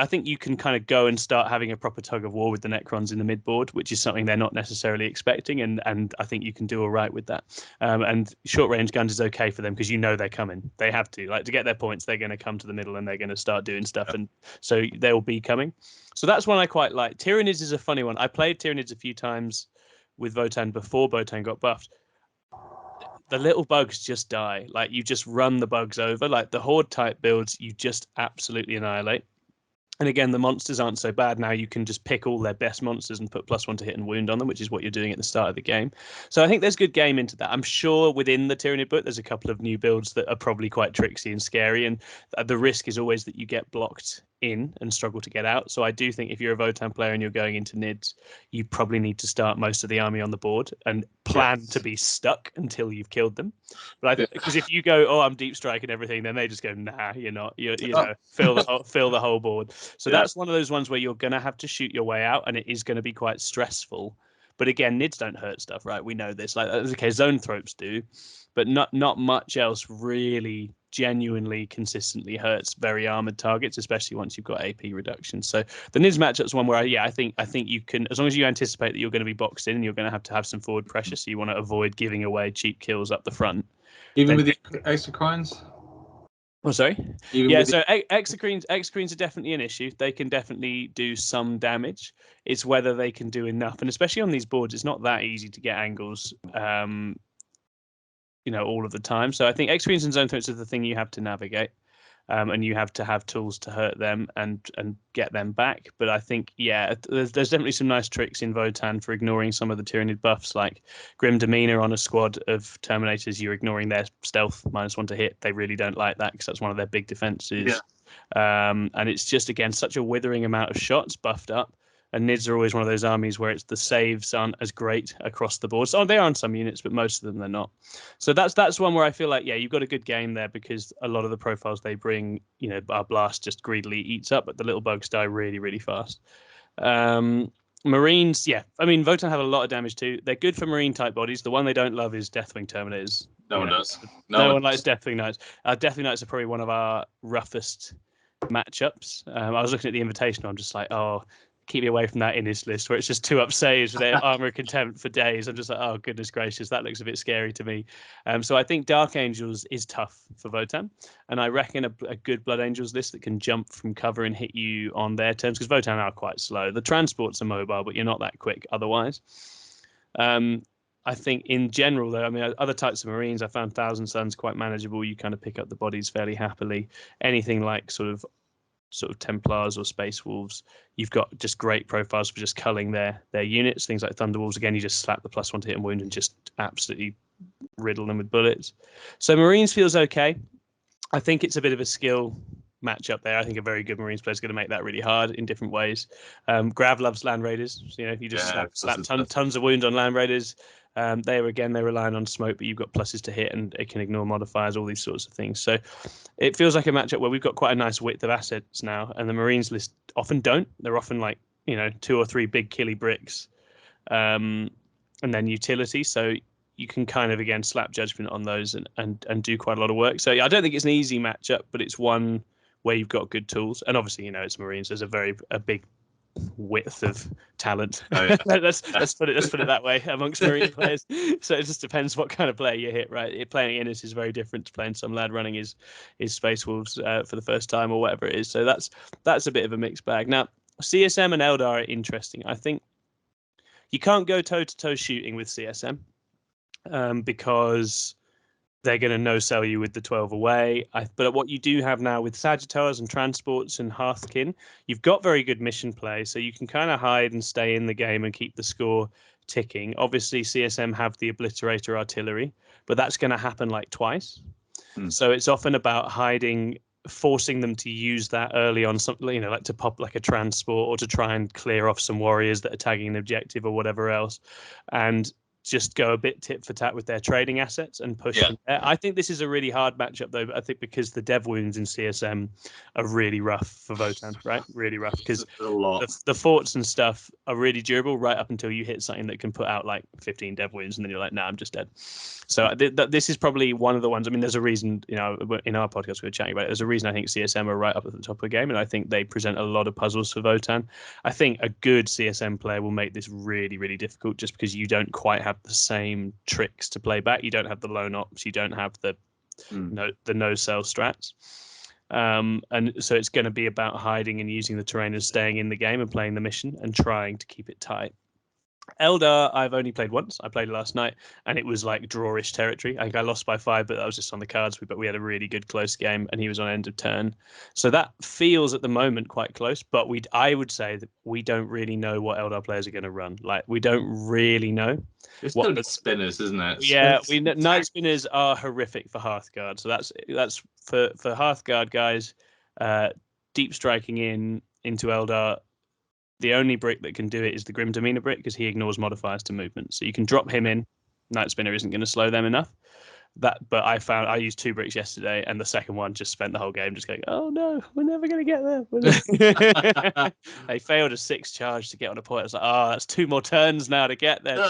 think you can kind of go and start having a proper tug of war with the Necrons in the mid board, which is something they're not necessarily expecting, and I think you can do all right with that. And short range guns is okay for them because you know they're coming. They have to, like, to get their points, they're going to come to the middle and they're going to start doing stuff, and so they'll be coming. So that's one I quite like. Tyranids is a funny one. I played Tyranids a few times with Votan before Votan got buffed. The little bugs just die. Like, you just run the bugs over. Like, the horde type builds, you just absolutely annihilate. And again, the monsters aren't so bad now. You can just pick all their best monsters and put +1 to hit and wound on them, which is what you're doing at the start of the game. So I think there's good game into that. I'm sure within the Tyranid book, there's a couple of new builds that are probably quite tricksy and scary. And the risk is always that you get blocked in and struggle to get out. So I do think if you're a Votan player and you're going into NIDS, you probably need to start most of the army on the board and plan to be stuck until you've killed them. But I think because if you go, I'm deep strike and everything, then they just go, nah, you're not. You know, fill the whole board. So that's one of those ones where you're going to have to shoot your way out, and it is going to be quite stressful. But again, NIDs don't hurt stuff, right? We know this. Like, okay, zone thropes do, but not much else really genuinely consistently hurts very armored targets, especially once you've got AP reduction. So the NIDS matchup's one where I think you can, as long as you anticipate that you're going to be boxed in and you're going to have some forward pressure, so you want to avoid giving away cheap kills up the front. Even with the exocrines? Oh, sorry. So exocrines are definitely an issue. They can definitely do some damage. It's whether they can do enough, and especially on these boards, it's not that easy to get angles. All of the time. So I think exocrines and zone threats are the thing you have to navigate, and you have to have tools to hurt them and get them back. But I think, there's definitely some nice tricks in Votan for ignoring some of the Tyranid buffs, like Grim Demeanor on a squad of Terminators. You're ignoring their stealth -1 to hit. They really don't like that because that's one of their big defenses. And it's just, again, such a withering amount of shots buffed up. And NIDS are always one of those armies where the saves aren't as great across the board. So they are on some units, but most of them they're not. So that's one where I feel like, you've got a good game there because a lot of the profiles they bring, our blast just greedily eats up, but the little bugs die really, really fast. Marines, I mean, Votan have a lot of damage too. They're good for marine type bodies. The one they don't love is Deathwing Terminators. No one does. No one likes Deathwing Knights. Deathwing Knights are probably one of our roughest matchups. I was looking at the Invitational. I'm just like, keep me away from that Innis list where it's just 2-up saves with their armor of contempt for days. I'm just like, oh, goodness gracious, that looks a bit scary to me. So I think Dark Angels is tough for Votan. And I reckon a good Blood Angels list that can jump from cover and hit you on their terms, because Votan are quite slow. The transports are mobile, but you're not that quick otherwise. I think in general, though, I mean, other types of Marines, I found Thousand Suns quite manageable. You kind of pick up the bodies fairly happily. Anything like sort of Templars or Space Wolves, you've got just great profiles for just culling their units. Things like Thunderwolves, again, you just slap the +1 to hit and wound and just absolutely riddle them with bullets. So Marines feels okay. I think it's a bit of a skill matchup there. I think a very good Marines player is going to make that really hard in different ways. Grav loves Land Raiders. You just slap tons of wounds on Land Raiders. They're relying on smoke, but you've got pluses to hit and it can ignore modifiers, all these sorts of things. So it feels like a matchup where we've got quite a nice width of assets now, and the Marines list often don't. They're often like 2 or 3 big killy bricks, and then utility. So you can kind of again slap judgment on those and do quite a lot of work. So I don't think it's an easy matchup, but it's one where you've got good tools. And obviously, it's Marines. There's a big width of talent. Oh, yeah. let's put it that way amongst Marine players. So it just depends what kind of player you hit, right? Playing Innis is very different to playing some lad running his Space Wolves for the first time or whatever it is. So that's a bit of a mixed bag. Now, CSM and Eldar are interesting. I think you can't go toe-to-toe shooting with CSM because they're going to no-sell you with the 12 away. But what you do have now with Sagittars and Transports and Hearthkin, you've got very good mission play, so you can kind of hide and stay in the game and keep the score ticking. Obviously, CSM have the Obliterator artillery, but that's going to happen like twice. So it's often about hiding, forcing them to use that early on, something, you know, like to pop like a transport or to try and clear off some warriors that are tagging an objective or whatever else, and just go a bit tit for tat with their trading assets and push them there. I think this is a really hard matchup though, I think, because the dev wounds in CSM are really rough for Votan, right? Really rough, because the forts and stuff are really durable right up until you hit something that can put out like 15 dev wounds and then you're like, nah, I'm just dead. So this is probably one of the ones. I mean, there's a reason, you know, in our podcast we were chatting about it. There's a reason I think CSM are right up at the top of the game, and I think they present a lot of puzzles for Votan. I think a good CSM player will make this really, really difficult just because you don't quite have the same tricks to play back. You don't have the lone ops. You don't have the no-sell strats. And so it's going to be about hiding and using the terrain and staying in the game and playing the mission and trying to keep it tight. Eldar, I've only played once. I played last night, and it was like drawish territory. I think I lost by 5, but that was just on the cards. But we had a really good close game, and he was on end of turn. So that feels at the moment quite close. But I would say that we don't really know what Eldar players are going to run. Like, we don't really know. It's still the spinners, isn't it? Yeah, Night Spinners are horrific for Hearthguard. So that's for Hearthguard guys. Deep striking into Eldar. The only brick that can do it is the Grim Demeanor brick, because he ignores modifiers to movement. So you can drop him in. Night Spinner isn't going to slow them enough. But I used 2 bricks yesterday, and the second one just spent the whole game just going, oh no, we're never going to get there. They failed a 6 charge to get on a point. I was like, oh, that's 2 more turns now to get there.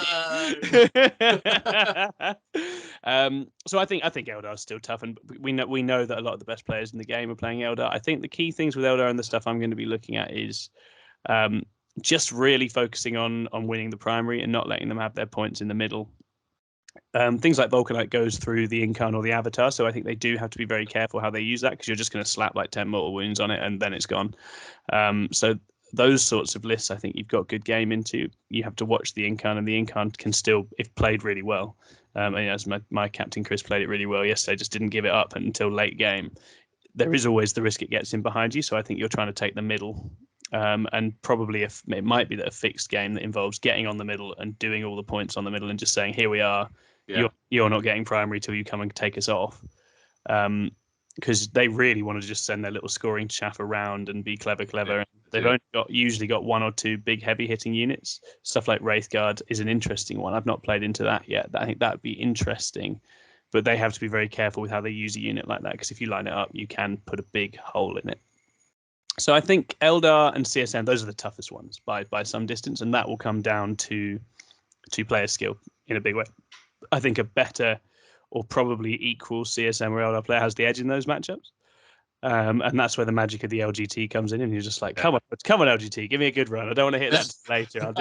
So I think Eldar is still tough, and we know that a lot of the best players in the game are playing Eldar. I think the key things with Eldar and the stuff I'm going to be looking at is just really focusing on winning the primary and not letting them have their points in the middle. Things like Vulcanite goes through the Incarn or the Avatar, so I think they do have to be very careful how they use that, because you're just going to slap like 10 mortal wounds on it and then it's gone. So those sorts of lists, I think you've got good game into. You have to watch the Incarn, and the Incarn can still, if played really well, and as my captain Chris played it really well yesterday, just didn't give it up until late game. There is always the risk it gets in behind you, so I think you're trying to take the middle. And probably it might be that a fixed game that involves getting on the middle and doing all the points on the middle and just saying, here we are, you're not getting primary till you come and take us off. Because they really want to just send their little scoring chaff around and be clever. And they've usually got 1 or 2 big heavy hitting units. Stuff like Wraithguard is an interesting one. I've not played into that yet. I think that'd be interesting. But they have to be very careful with how they use a unit like that, because if you line it up, you can put a big hole in it. So I think Eldar and CSM, those are the toughest ones by some distance, and that will come down to player skill in a big way. I think a better or probably equal CSM or Eldar player has the edge in those matchups. And that's where the magic of the LGT comes in, and you're just like, come on LGT, give me a good run. I don't want to hit that later. I'll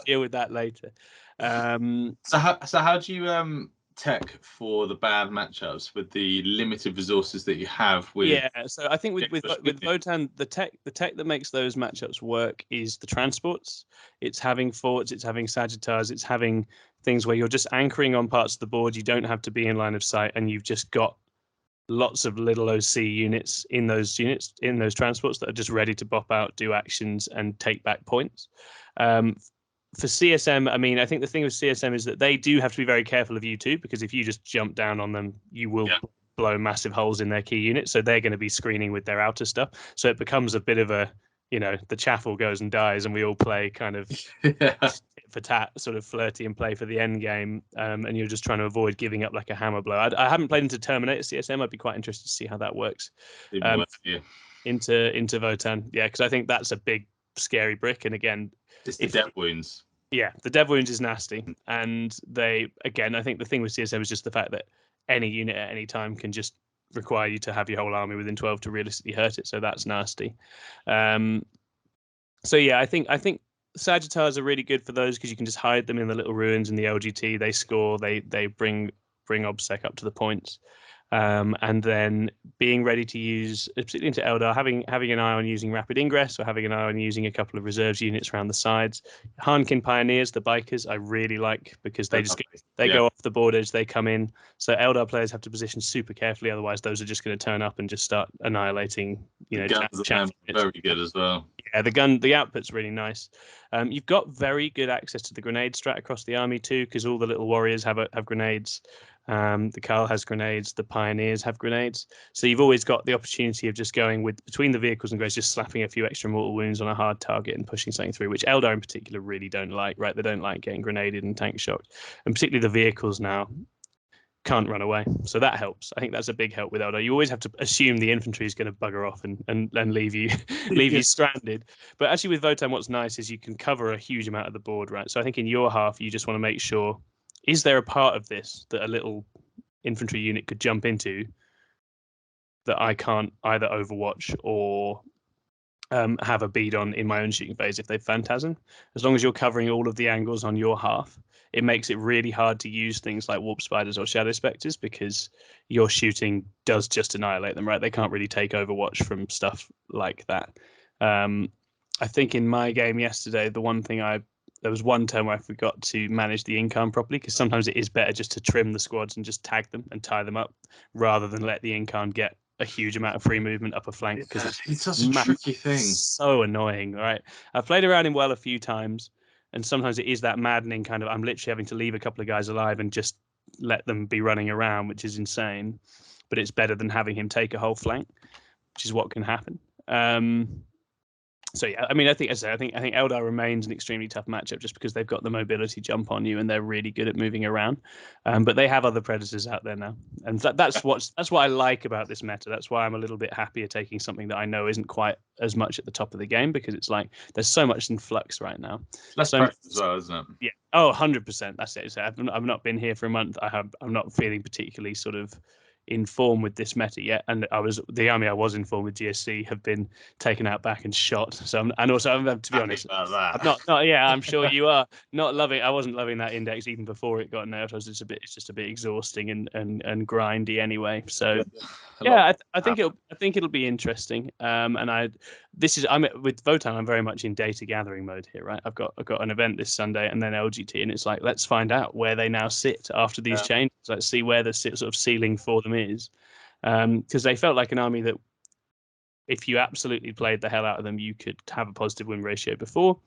deal with that later. So how do you tech for the bad matchups with the limited resources that you have? So I think with Votan, the tech that makes those matchups work is the transports. It's having forts, it's having Sagittars, it's having things where you're just anchoring on parts of the board. You don't have to be in line of sight, and you've just got lots of little OC units in those transports that are just ready to bop out, do actions, and take back points. For CSM, I mean, I think the thing with CSM is that they do have to be very careful of you too, because if you just jump down on them, you will blow massive holes in their key units. So they're going to be screening with their outer stuff. So it becomes a bit of a, the chaffle goes and dies, and we all play kind of tit for tat, sort of flirty and play for the end game. And you're just trying to avoid giving up like a hammer blow. I haven't played into Terminator CSM. I'd be quite interested to see how that works. Into Votan. Yeah, because I think that's a big, scary brick. And again, it's the dev wounds. Yeah, the dev wounds is nasty. And I think the thing with CSM is just the fact that any unit at any time can just require you to have your whole army within 12 to realistically hurt it. So that's nasty. So yeah, I think Sagittars are really good for those because you can just hide them in the little ruins in the LGT. They score. They bring OBSEC up to the points. And then being ready to use, particularly into Eldar, having an eye on using rapid ingress or having an eye on using a couple of reserves units around the sides. Harnkin Pioneers, the bikers, I really like because they just go off the borders, they come in. So Eldar players have to position super carefully, otherwise those are just going to turn up and just start annihilating. The guns are very good as well. Yeah, the output's really nice. You've got very good access to the grenade strat across the army too, because all the little warriors have grenades. The Carl has grenades. The Pioneers have grenades. So you've always got the opportunity of just going between the vehicles and just slapping a few extra mortal wounds on a hard target and pushing something through, which Eldar in particular really don't like, right? They don't like getting grenaded and tank shocked. And particularly the vehicles now can't run away. So that helps. I think that's a big help with Eldar. You always have to assume the infantry is going to bugger off and leave you you stranded. But actually with Votan, what's nice is you can cover a huge amount of the board, right? So I think in your half, you just want to make sure, is there a part of this that a little infantry unit could jump into that I can't either overwatch or have a bead on in my own shooting phase if they've Phantasm? As long as you're covering all of the angles on your half, it makes it really hard to use things like Warp Spiders or Shadow Spectres because your shooting does just annihilate them, right? They can't really take Overwatch from stuff like that. I think in my game yesterday, the one thing there was one turn where I forgot to manage the income properly because sometimes it is better just to trim the squads and just tag them and tie them up rather than let the income get a huge amount of free movement up a flank because it's such a tricky thing. So annoying, right? I've played around in well a few times, and sometimes it is that maddening kind of I'm literally having to leave a couple of guys alive and just let them be running around, which is insane. But it's better than having him take a whole flank, which is what can happen. So yeah, I mean, I think Eldar remains an extremely tough matchup just because they've got the mobility jump on you and they're really good at moving around. But they have other predators out there now, and that's what I like about this meta. That's why I'm a little bit happier taking something that I know isn't quite as much at the top of the game because it's like there's so much in flux right now. Less pressure as well, isn't it? Yeah. Oh, 100%. That's it. So I've not been here for a month. I'm not feeling particularly sort of in form with this meta yet, and the army I was in form with GSC have been taken out back and shot. So I'm to be honest, I'm not. Yeah, I'm sure you are not loving. I wasn't loving that index even before it got nerfed. It's just a bit exhausting and grindy anyway. So yeah, I think it'll be interesting. I'm with Votan. I'm very much in data gathering mode here, right? I've got an event this Sunday and then LGT, and it's like let's find out where they now sit after these changes. Let's see where the sort of ceiling for them is, because they felt like an army that if you absolutely played the hell out of them, you could have a positive win ratio before,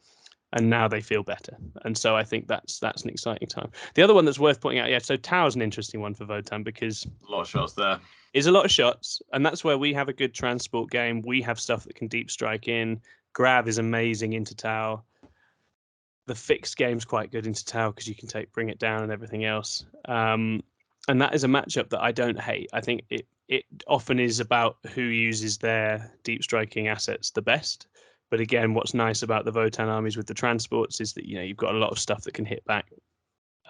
and now they feel better. And so I think that's an exciting time. The other one that's worth pointing out, so Tau's an interesting one for Votan because a lot of shots there. Is a lot of shots, and that's where we have a good transport game. We have stuff that can deep strike in. Grav is amazing into Tau. The fixed game's quite good into Tau because you can bring it down and everything else. And that is a matchup that I don't hate. I think it often is about who uses their deep striking assets the best. But again, what's nice about the Votan armies with the transports is that you've got a lot of stuff that can hit back.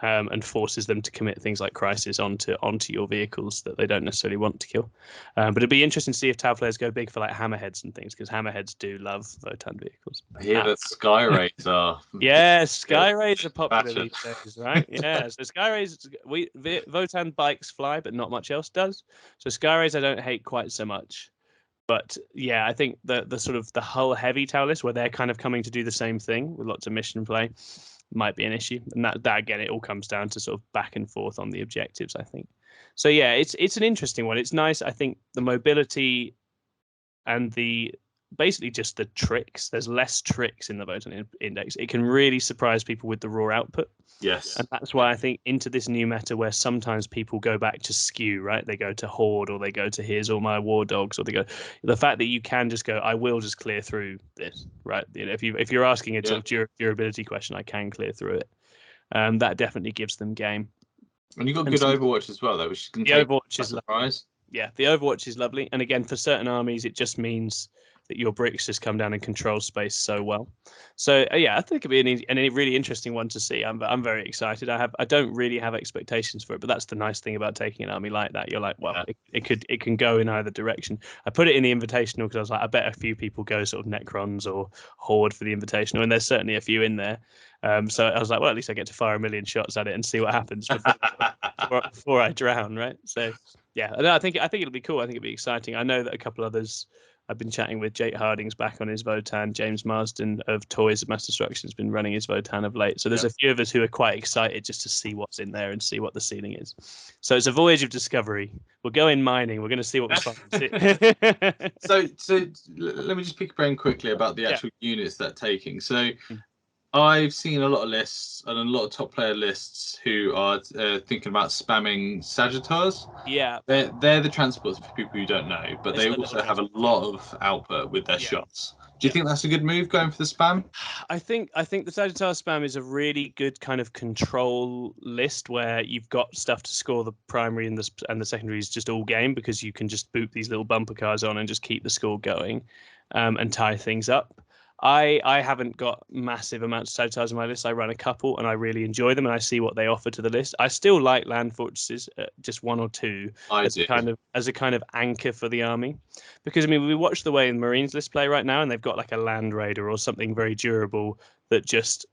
And forces them to commit things like crisis onto your vehicles that they don't necessarily want to kill. But it'd be interesting to see if Tau players go big for like hammerheads and things because hammerheads do love Votan vehicles. I hear that Sky Rays are. Yeah, Sky Rays are popular these days, right? Yeah, so Sky Rays, Votan bikes fly, but not much else does. So Sky Rays I don't hate quite so much. But yeah, I think the sort of the hull heavy Tau list where they're kind of coming to do the same thing with lots of mission play might be an issue, and that again, it all comes down to sort of back and forth on the objectives, I think. So yeah, it's an interesting one. It's nice. I think the mobility and basically just the tricks. There's less tricks in the Votan index. It can really surprise people with the raw output. Yes. And that's why I think into this new meta where sometimes people go back to skew, right? They go to horde or they go to here's all my war dogs, or they go the fact that you can just go, I will just clear through this, right? If you're asking a sort of durability question, I can clear through it. That definitely gives them game. And you've got good Overwatch as well, though, which can the Overwatch is surprise. Yeah, the Overwatch is lovely. And again, for certain armies, it just means that your bricks just come down and control space so well. So yeah, I think it'd be a really interesting one to see. I'm very excited. I don't really have expectations for it, but that's the nice thing about taking an army like that. You're like, well, it can go in either direction. I put it in the Invitational because I was like, I bet a few people go sort of Necrons or Horde for the Invitational, and there's certainly a few in there. So I was like, well, at least I get to fire a million shots at it and see what happens before I drown, right? So yeah, I think it'll be cool. I think it'll be exciting. I know that a couple others I've been chatting with. Jake Harding's back on his Votan. James Marsden of Toys of Mass Destruction has been running his Votan of late. So there's a few of us who are quite excited just to see what's in there and see what the ceiling is. So it's a voyage of discovery. We're going mining. We're going to see what we find. So let me just pick a brain quickly about the actual units that taking. So I've seen a lot of lists and a lot of top player lists who are thinking about spamming Sagittars. Yeah, they're the transports for people who don't know, but they also have a lot of output with their shots. Do you think that's a good move going for the spam? I think the Sagittar spam is a really good kind of control list where you've got stuff to score the primary and the secondary is just all game, because you can just boot these little bumper cars on and just keep the score going and tie things up. I haven't got massive amounts of Sagittars in my list. I run a couple and I really enjoy them and I see what they offer to the list. I still like land fortresses, just one or two, as a kind of anchor for the army. Because I mean, we watch the way the Marines list play right now, and they've got like a land raider or something very durable that just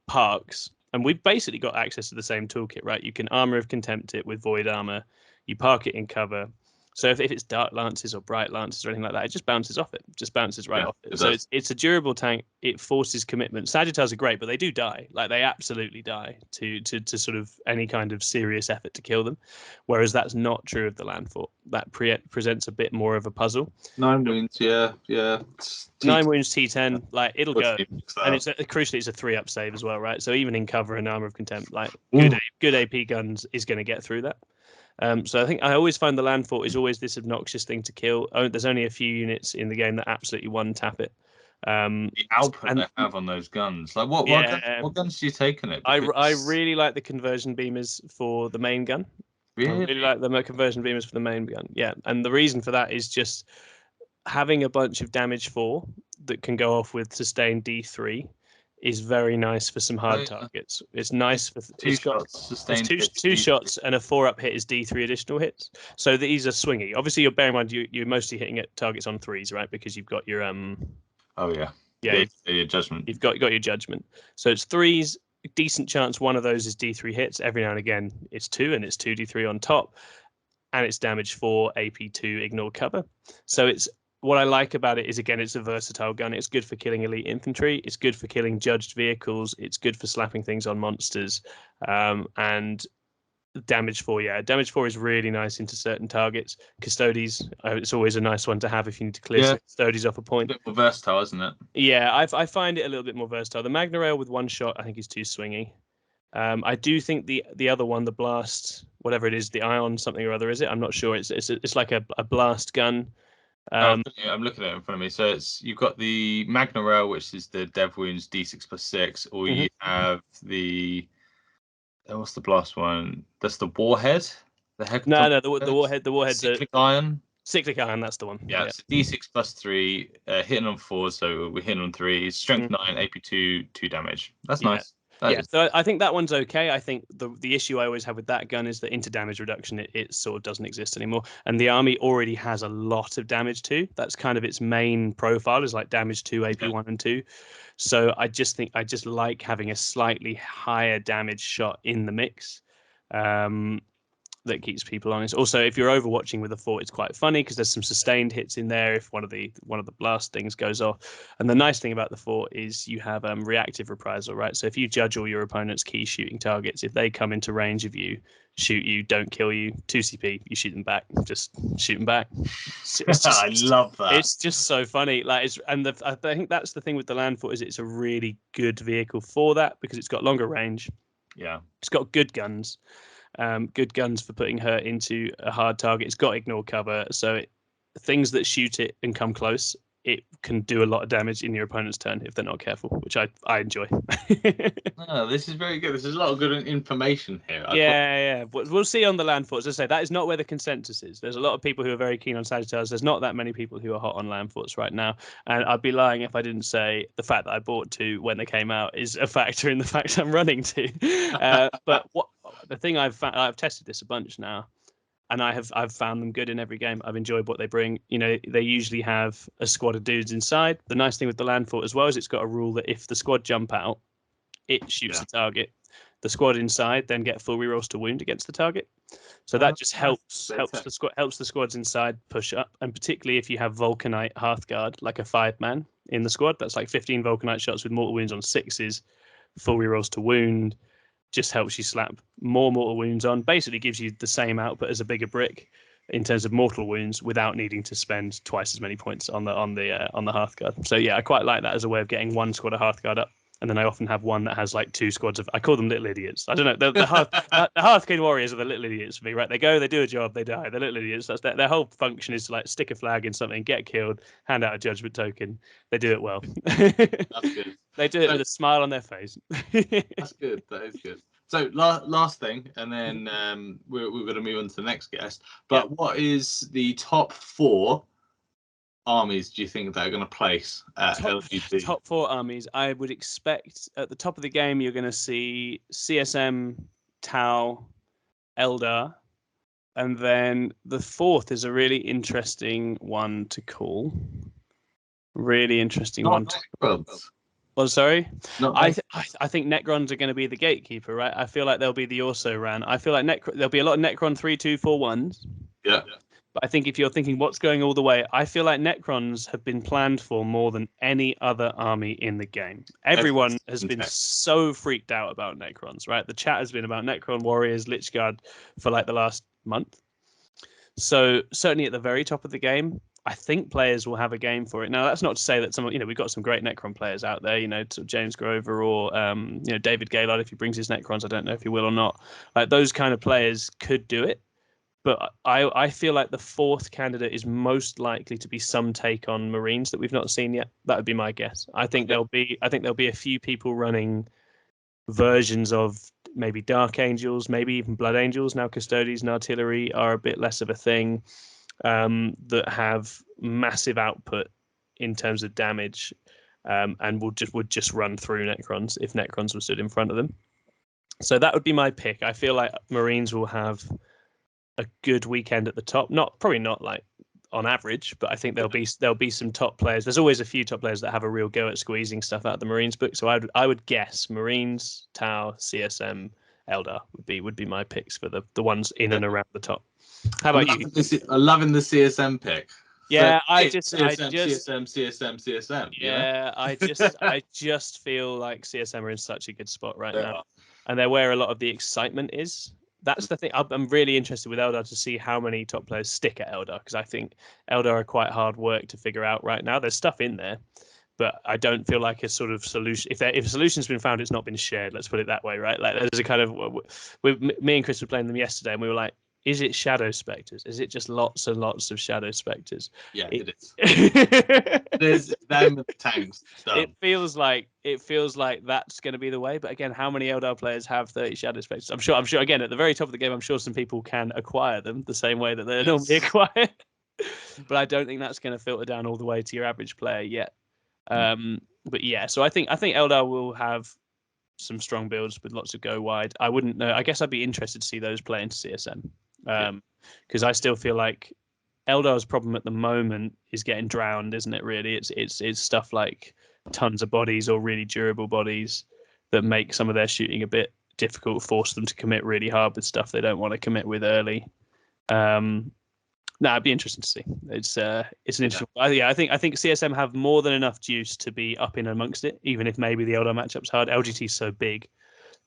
parks. And we've basically got access to the same toolkit, right? You can Armor of Contempt it with Void Armor, you park it in cover. So if it's Dark Lances or Bright Lances or anything like that, it just bounces off it. Just bounces right off it. So it's a durable tank. It forces commitment. Sagittars are great, but they do die. Like, they absolutely die to sort of any kind of serious effort to kill them. Whereas that's not true of the land fort. That presents a bit more of a puzzle. 9 wounds, yeah. 9 wounds, T10, like, it'll go. And it's crucially, it's a 3-up save as well, right? So even in cover and Armor of Contempt, like, good AP guns is going to get through that. So I think I always find the land fort is always this obnoxious thing to kill. There's only a few units in the game that absolutely one-tap it. The output they have on those guns, like what guns do you take on it? Because I really like the conversion beamers for the main gun. Really? I really like the conversion beamers for the main gun. Yeah, and the reason for that is just having a bunch of damage 4 that can go off with sustained D3 is very nice for some hard targets. It's nice for two shots, and a 4-up hit is D3 additional hits. So these are swingy. Obviously, you're bearing in mind you're mostly hitting at targets on 3s, right? Because you've got your your judgment. You've got your judgment. So it's 3s. Decent chance one of those is D3 hits. Every now and again, it's 2, and it's 2D3 on top, and it's damage 4, AP2, ignore cover. So it's. What I like about it is, again, it's a versatile gun. It's good for killing elite infantry. It's good for killing judged vehicles. It's good for slapping things on monsters. And damage 4, damage 4 is really nice into certain targets. Custodes, it's always a nice one to have if you need to clear Custodes off a point. A bit more versatile, isn't it? Yeah, I find it a little bit more versatile. The Magna Rail with 1 shot, I think, is too swingy. I do think the other one, the blast, whatever it is, the ion something or other, is it? I'm not sure. It's like a blast gun. I'm looking at it in front of me. So you've got the Magna Rail, which is the dev wounds D6+6, or you have the what's the blast one? That's the warhead. The warhead. Cyclic iron. Cyclic iron, that's the one. Yeah, it's D6+3, hitting on 4, so we're hitting on 3. Strength 9, AP2, 2 damage. That's nice. So I think that one's okay. I think the issue I always have with that gun is that into damage reduction, it sort of doesn't exist anymore. And the army already has a lot of damage 2. That's kind of its main profile, is like damage 2, AP 1 and 2. So I just like having a slightly higher damage shot in the mix. That keeps people honest. Also, if you're overwatching with a fort, it's quite funny because there's some sustained hits in there if one of the blast things goes off. And the nice thing about the fort is you have reactive reprisal, right? So if you judge all your opponent's key shooting targets, if they come into range of you, shoot you, don't kill you, 2 CP, you shoot them back. Just shoot them back. I love that. It's just so funny. I think that's the thing with the land fort, is it's a really good vehicle for that because it's got longer range. Yeah, it's got good guns. Good guns for putting her into a hard target. It's got ignore cover, so things that shoot it and come close, it can do a lot of damage in your opponent's turn if they're not careful, which I enjoy. Oh, this is very good. This is a lot of good information here. Yeah. We'll see on the land forts. As I say, that is not where the consensus is. There's a lot of people who are very keen on Sagittars. There's not that many people who are hot on land forts right now. And I'd be lying if I didn't say the fact that I bought 2 when they came out is a factor in the fact I'm running 2. But the thing I've tested this a bunch now, and I've found them good in every game. I've enjoyed what they bring. You know, they usually have a squad of dudes inside. The nice thing with the land fort as well is it's got a rule that if the squad jump out, it shoots the target. The squad inside then get full rerolls to wound against the target. So that just helps the squads inside push up, and particularly if you have Vulcanite Hearthguard, like a 5-man in the squad, that's like 15 Vulcanite shots with mortal wounds on 6s, full rerolls to wound. Just helps you slap more mortal wounds on. Basically gives you the same output as a bigger brick in terms of mortal wounds without needing to spend twice as many points on the Hearthguard. So yeah, I quite like that as a way of getting one squad of Hearthguard up. And then I often have one that has like 2 squads of, I call them little idiots. I don't know. The Hearthguard warriors are the little idiots for me, right? They go, they do a job, they die. They're little idiots. That's their whole function is to like stick a flag in something, get killed, hand out a judgment token. They do it well. That's good. They do it with a smile on their face. That's good. That is good. So last thing, and then we're going to move on to the next guest. But what is the top 4 armies do you think that are going to place at LGT? Top 4 armies. I would expect at the top of the game you're going to see CSM, Tau, Eldar, and then the 4th is a really interesting one to call. Really interesting one. Oh, sorry. I think Necrons are going to be the gatekeeper, right? I feel like they'll be the also ran. I feel like there'll be a lot of Necron 3-2-4-1s. Yeah. But I think if you're thinking what's going all the way, I feel like Necrons have been planned for more than any other army in the game. Everyone has been so freaked out about Necrons, right? The chat has been about Necron warriors, Lichguard for like the last month. So certainly at the very top of the game, I think players will have a game for it. Now, that's not to say that we've got some great Necron players out there, James Grover or, David Gaylord, if he brings his Necrons, I don't know if he will or not. Like those kind of players could do it. But I feel like the 4th candidate is most likely to be some take on Marines that we've not seen yet. That would be my guess. I think there'll be a few people running versions of maybe Dark Angels, maybe even Blood Angels. Now Custodians and Artillery are a bit less of a thing, that have massive output in terms of damage, and would just run through Necrons if Necrons were stood in front of them. So that would be my pick. I feel like Marines will have a good weekend at the top. Probably not like on average, but I think there'll be some top players. There's always a few top players that have a real go at squeezing stuff out of the Marines book. So I would guess Marines, Tau, CSM, Eldar would be my picks for the ones in and around the top. How about you? I'm loving the CSM pick. Yeah, so CSM. Yeah, I just feel like CSM are in such a good spot right now, and they're where a lot of the excitement is. That's the thing. I'm really interested with Eldar to see how many top players stick at Eldar, because I think Eldar are quite hard work to figure out right now. There's stuff in there, but I don't feel like a sort of solution. If a solution's been found, it's not been shared. Let's put it that way, right? Like there's a kind of. Me and Chris were playing them yesterday, and we were like, is it Shadow Spectres? Is it just lots and lots of Shadow Spectres? Yeah, it is. There's them with the tanks. It feels like that's going to be the way. But again, how many Eldar players have 30 Shadow Spectres? I'm sure. Again, at the very top of the game, I'm sure some people can acquire them the same way that they're normally acquired. But I don't think that's going to filter down all the way to your average player yet. But yeah, so I think Eldar will have some strong builds with lots of go wide. I wouldn't know. I guess I'd be interested to see those play into CSM. Because I still feel like Eldar's problem at the moment is getting drowned, isn't it? Really, it's stuff like tons of bodies or really durable bodies that make some of their shooting a bit difficult, force them to commit really hard with stuff they don't want to commit with early. It'd be interesting to see. It's an interesting. Yeah, I think CSM have more than enough juice to be up in amongst it, even if maybe the Eldar matchup's hard. LGT is so big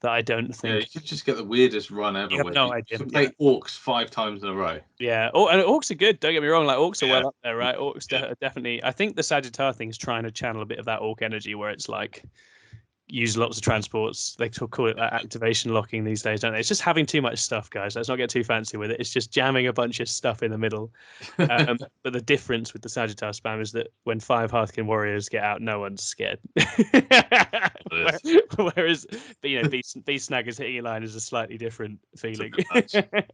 that I don't think. Yeah, you could just get the weirdest run ever. You have no idea. You can play Orcs 5 times in a row. Yeah, and Orcs are good. Don't get me wrong. Like Orcs are well up there, right? Orcs definitely. I think the Sagittar thing is trying to channel a bit of that Orc energy, where it's like, use lots of transports. They call it activation locking these days, don't they? It's just having too much stuff, guys. Let's not get too fancy with it. It's just jamming a bunch of stuff in the middle. But the difference with the Sagittars spam is that when 5 Hearthkin warriors get out, no one's scared. Whereas, Beast Snaggers hitting your line is a slightly different feeling,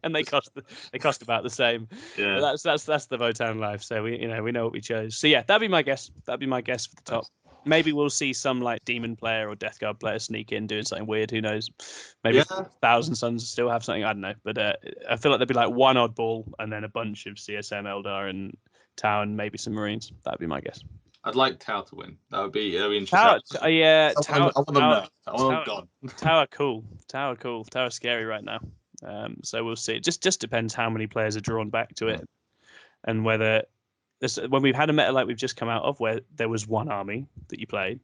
and they cost about the same. Yeah, but that's the Votan life. So we know what we chose. So yeah, that'd be my guess. That'd be my guess for the top. Maybe we'll see some like demon player or Death Guard player sneak in doing something weird. Who knows? Maybe Thousand Suns still have something. I don't know. But I feel like there'd be like one oddball and then a bunch of CSM, Eldar, and Tau, and maybe some Marines. That'd be my guess. I'd like Tau to win. That would be interesting. Tau, I want them nerfed. I want them gone. Tau are cool. Tau are scary right now. So we'll see. It just depends how many players are drawn back to it, and whether. When we've had a meta like we've just come out of, where there was one army that you played,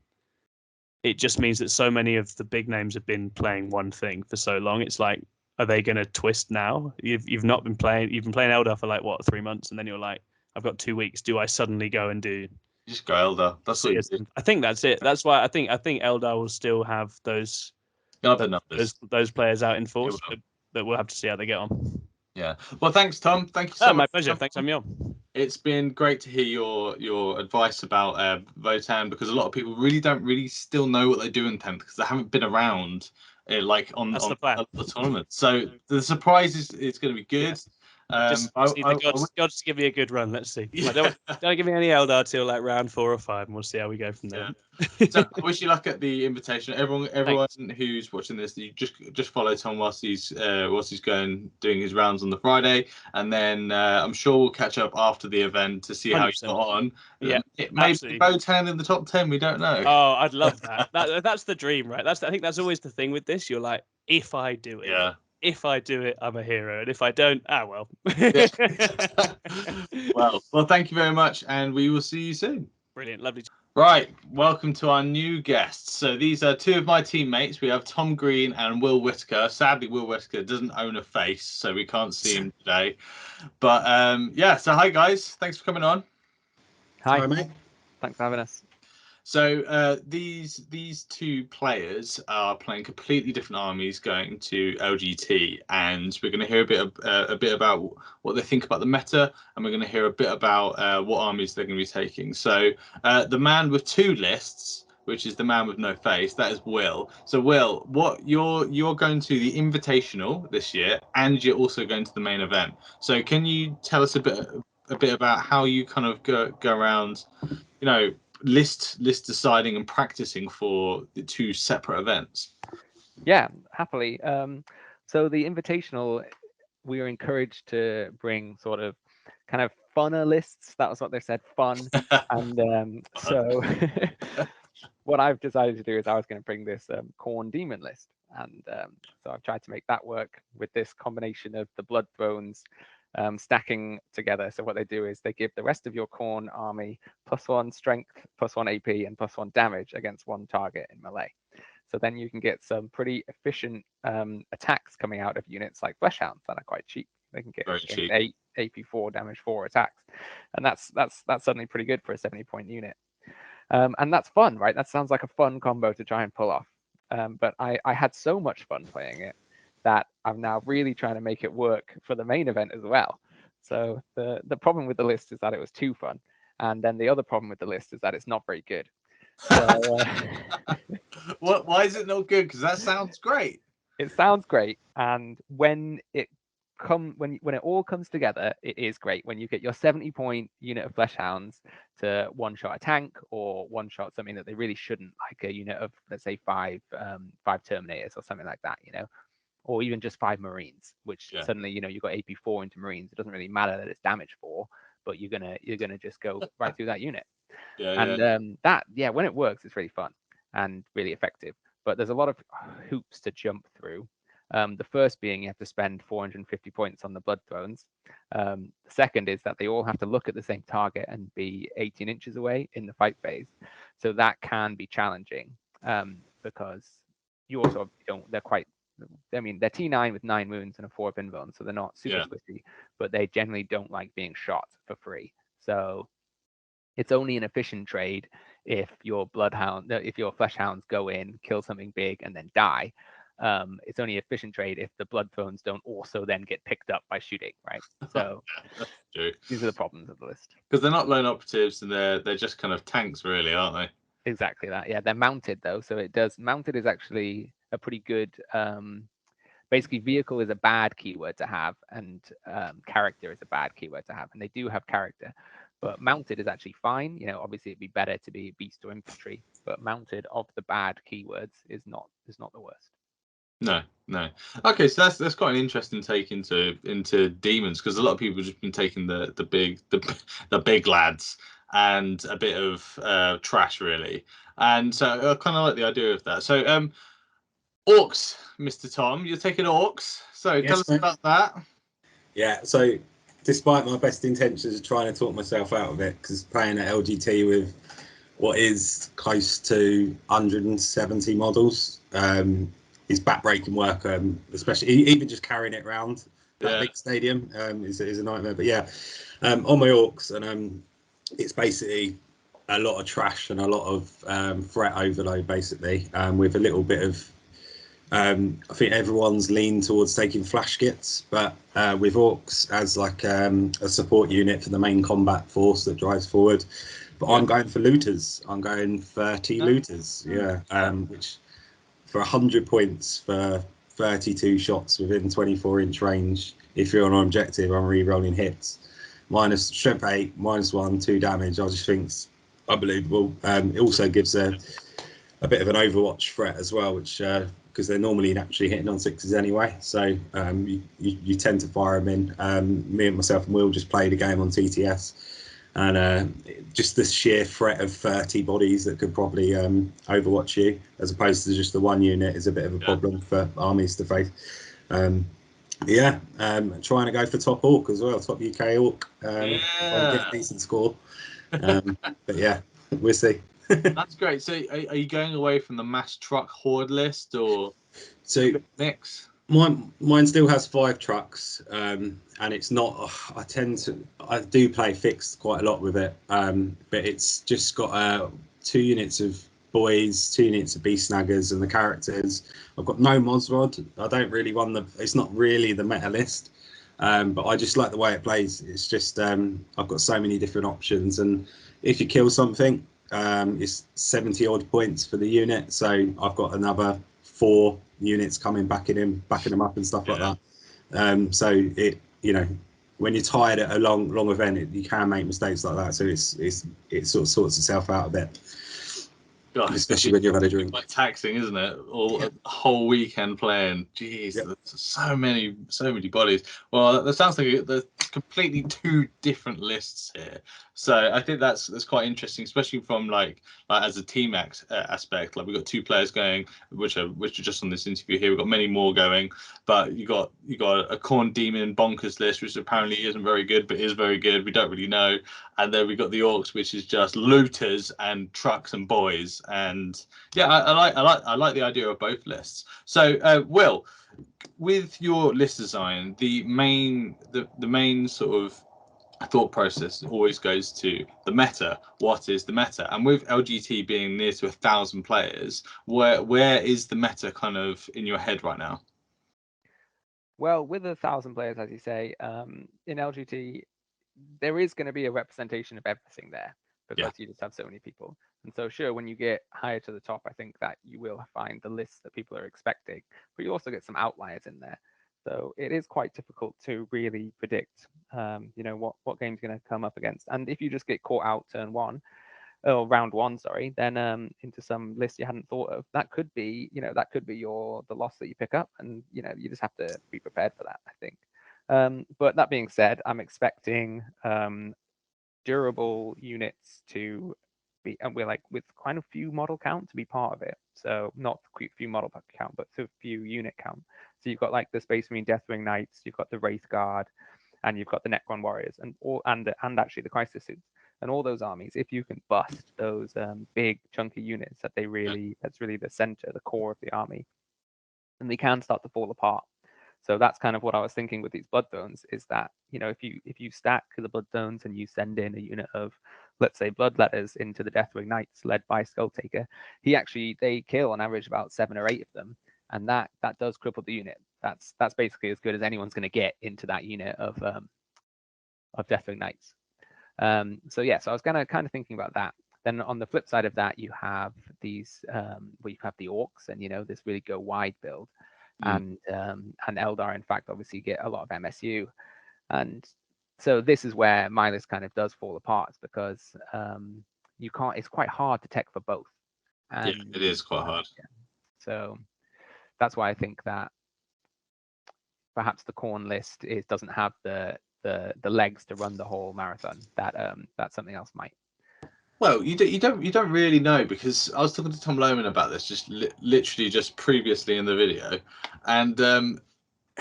it just means that so many of the big names have been playing one thing for so long. It's like, are they going to twist now? You've not been playing. You've been playing Eldar for like what, 3 months, and then you're like, I've got 2 weeks. Do I suddenly go and do? You just go Eldar. That's what you do. I think that's it. That's why I think Eldar will still have those players out in force, but we'll have to see how they get on. Yeah. Well, thanks, Tom. Thank you so much. My pleasure. Thanks, I'm Yon. It's been great to hear your advice about Votan, because a lot of people don't still know what they do in 10th because they haven't been around on the tournament. So the surprise is going to be good. Just need the gods to give me a good run. Let's see. Don't give me any Eldar till like round 4 or 5, and we'll see how we go from there. Yeah. So I wish you luck at the invitation. Everyone who's watching this, you just follow Tom whilst he's doing his rounds on the Friday, and then I'm sure we'll catch up after the event to see 100%. How he's got on. Yeah, maybe Votan in the top 10. We don't know. Oh, I'd love that. That's the dream, right? I think that's always the thing with this. You're like, if I do it. Yeah. If I do it, I'm a hero, and if I don't, well. well, thank you very much, and we will see you soon. Brilliant, lovely. Right, welcome to our new guests. So these are 2 of my teammates. We have Tom Green and Will Whitaker. Sadly, Will Whitaker doesn't own a face, so we can't see him today. But so hi guys, thanks for coming on. Hi mate. Thanks for having us. So these 2 players are playing completely different armies going to LGT, and we're going to hear a bit about what they think about the meta, and we're going to hear a bit about what armies they're going to be taking. So the man with 2 lists, which is the man with no face, that is Will. So Will, what you're going to the Invitational this year, and you're also going to the main event. So can you tell us a bit about how you kind of go around, list deciding and practicing for the 2 separate events? Yeah, happily. So the Invitational, we are encouraged to bring sort of kind of funner lists. That was what they said, fun. And so what I've decided to do is I was going to bring this Khorne Demon list. And so I've tried to make that work with this combination of the Blood Thrones stacking together. So what they do is they give the rest of your Khorne army +1 strength, +1 AP, and +1 damage against one target in melee. So then you can get some pretty efficient attacks coming out of units like Fleshhounds that are quite cheap. They can get 8 AP4 damage 4 attacks, and that's suddenly pretty good for a 70-point unit. And that's fun, right? That sounds like a fun combo to try and pull off. But I had so much fun playing it that I'm now really trying to make it work for the main event as well. So the problem with the list is that it was too fun. And then the other problem with the list is that it's not very good. So, why is it not good? Because that sounds great. It sounds great. And when it all comes together, it is great. When you get your 70-point unit of Fleshhounds to one-shot a tank or one-shot something that they really shouldn't, like a unit of, let's say, 5 Terminators or something like that, or even just 5 Marines, which suddenly, you've got AP4 into Marines. It doesn't really matter that it's damage 4, but you're gonna just go right through that unit. When it works, it's really fun and really effective. But there's a lot of hoops to jump through. The first being you have to spend 450 points on the Blood Thrones. The second is that they all have to look at the same target and be 18 inches away in the fight phase. So that can be challenging because you also they're T9 with 9 wounds and a 4 invuln, so they're not super squishy, but they generally don't like being shot for free. So it's only an efficient trade if your flesh hounds go in, kill something big, and then die. It's only efficient trade if the blood phones don't also then get picked up by shooting, right? So That's true. these are the problems of the list. Because they're not lone operatives, and they're just kind of tanks, really, aren't they? Exactly that. Yeah, they're mounted though, so mounted is actually a pretty good. Basically, vehicle is a bad keyword to have, and character is a bad keyword to have, and they do have character. But mounted is actually fine. Obviously it'd be better to be beast or infantry, but mounted of the bad keywords is not the worst. No. Okay, so that's quite an interesting take into demons, because a lot of people have just been taking the big lads and a bit of trash, really. And so I kind of like the idea of that. So orcs, Mr. Tom, you're taking orcs. So tell us about that. Yeah, so despite my best intentions of trying to talk myself out of it, because playing at LGT with what is close to 170 models is backbreaking work, especially even just carrying it around that big stadium is a nightmare. But yeah, on my orcs, and it's basically a lot of trash and a lot of threat overload, basically, with a little bit of I think everyone's leaned towards taking flash kits, but with orcs as like a support unit for the main combat force that drives forward. But I'm going for looters. I'm going 30 looters, which for 100 points for 32 shots within 24-inch range. If you're on an objective, I'm re-rolling hits. Minus strength 8, -1, 2 damage. I just think it's unbelievable. It also gives a bit of an Overwatch threat as well, which because they're normally naturally hitting on 6s anyway, so you tend to fire them in. Me and myself and Will just played a game on TTS, and just the sheer threat of 30 bodies that could probably Overwatch you, as opposed to just the one unit, is a bit of a problem for armies to face. Trying to go for top orc as well, top UK orc. If I get a decent score, but yeah, we'll see. That's great. So are you going away from the mass truck horde list, or so mix? Mine still has 5 trucks, and it's not. I do play fixed quite a lot with it, but it's just got 2 units of boys, 2 units of beast snaggers, and the characters. I've got no Mosrod. I don't really run it's not really the meta list, but I just like the way it plays. It's just I've got so many different options, and if you kill something, it's 70 odd points for the unit, so I've got another 4 units coming backing them up and stuff like that. So it, when you're tired at a long event, you can make mistakes like that, so it sort of sorts itself out a bit. Gosh, especially when you've had a drink. Quite taxing, isn't it? A whole weekend playing. Jeez, there's so many bodies. Well, that sounds like there's completely 2 different lists here. So I think that's quite interesting, especially from like as a team aspect. Like we've got 2 players going, which are just on this interview here. We've got many more going, but you got a Corn Demon bonkers list, which apparently isn't very good, but is very good. We don't really know. And then we got the orcs, which is just looters and trucks and boys. And yeah, I like the idea of both lists. So Will, with your list design, the main sort of thought process always goes to the meta. What is the meta? And with LGT being near to 1,000 players, where is the meta kind of in your head right now? Well, with 1,000 players, as you say, in LGT, there is going to be a representation of everything there, because you just have so many people. And so sure, when you get higher to the top, I think that you will find the list that people are expecting, but you also get some outliers in there. So it is quite difficult to really predict, what game's going to come up against. And if you just get caught out round one, then into some list you hadn't thought of, that could be, the loss that you pick up, and you just have to be prepared for that, I think. But that being said, I'm expecting durable units to be, and we're like with quite a few model count to be part of it. So not few model count, but a few unit count. So you've got like the Space Marine Deathwing Knights, you've got the Wraith Guard, and you've got the Necron Warriors, and actually the Crisis Suits. And all those armies, if you can bust those big chunky units that's really the center, the core of the army, then they can start to fall apart. So that's kind of what I was thinking with these Bloodthones, is that if you stack the Bloodthones and you send in a unit of let's say Bloodletters into the Deathwing Knights led by Skulltaker, they kill on average about 7 or 8 of them, and that does cripple the unit. That's basically as good as anyone's going to get into that unit of Deathwing Knights. So yeah, so I was kind of thinking about that. Then on the flip side of that, you have these where you have the orcs and this really go wide build, and Eldar in fact obviously get a lot of MSU, and so this is where my list kind of does fall apart because you can't. It's quite hard to tech for both. And, yeah, it is quite hard. Yeah. So that's why I think that perhaps the Khorne list doesn't have the legs to run the whole marathon. That something else might. Well, you don't really know, because I was talking to Tom Lohman about this just literally just previously in the video, and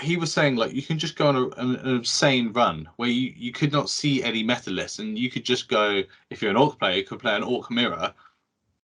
he was saying like you can just go on an insane run where you could not see any meta lists, and you could just go, if you're an orc player, you could play an orc mirror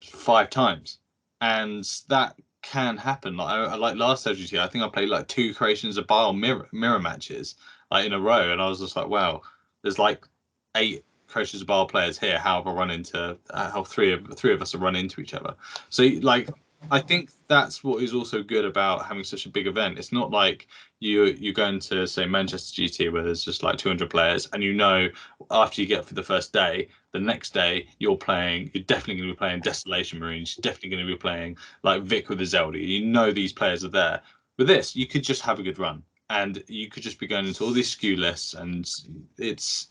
5 times, and that can happen. Like last LGT, I think I played like 2 creations of Bile mirror matches like in a row, and I was just like, wow, there's like 8 creations of Bile players here. How have I run into how three of us have run into each other? So like, I think that's what is also good about having such a big event. It's not like you're going to, say, Manchester GT where there's just like 200 players, and after you get for the first day, the next day you're definitely going to be playing Desolation Marines, you're definitely going to be playing like Vic with the Zelda. These players are there. With this, you could just have a good run, and you could just be going into all these skew lists, and it's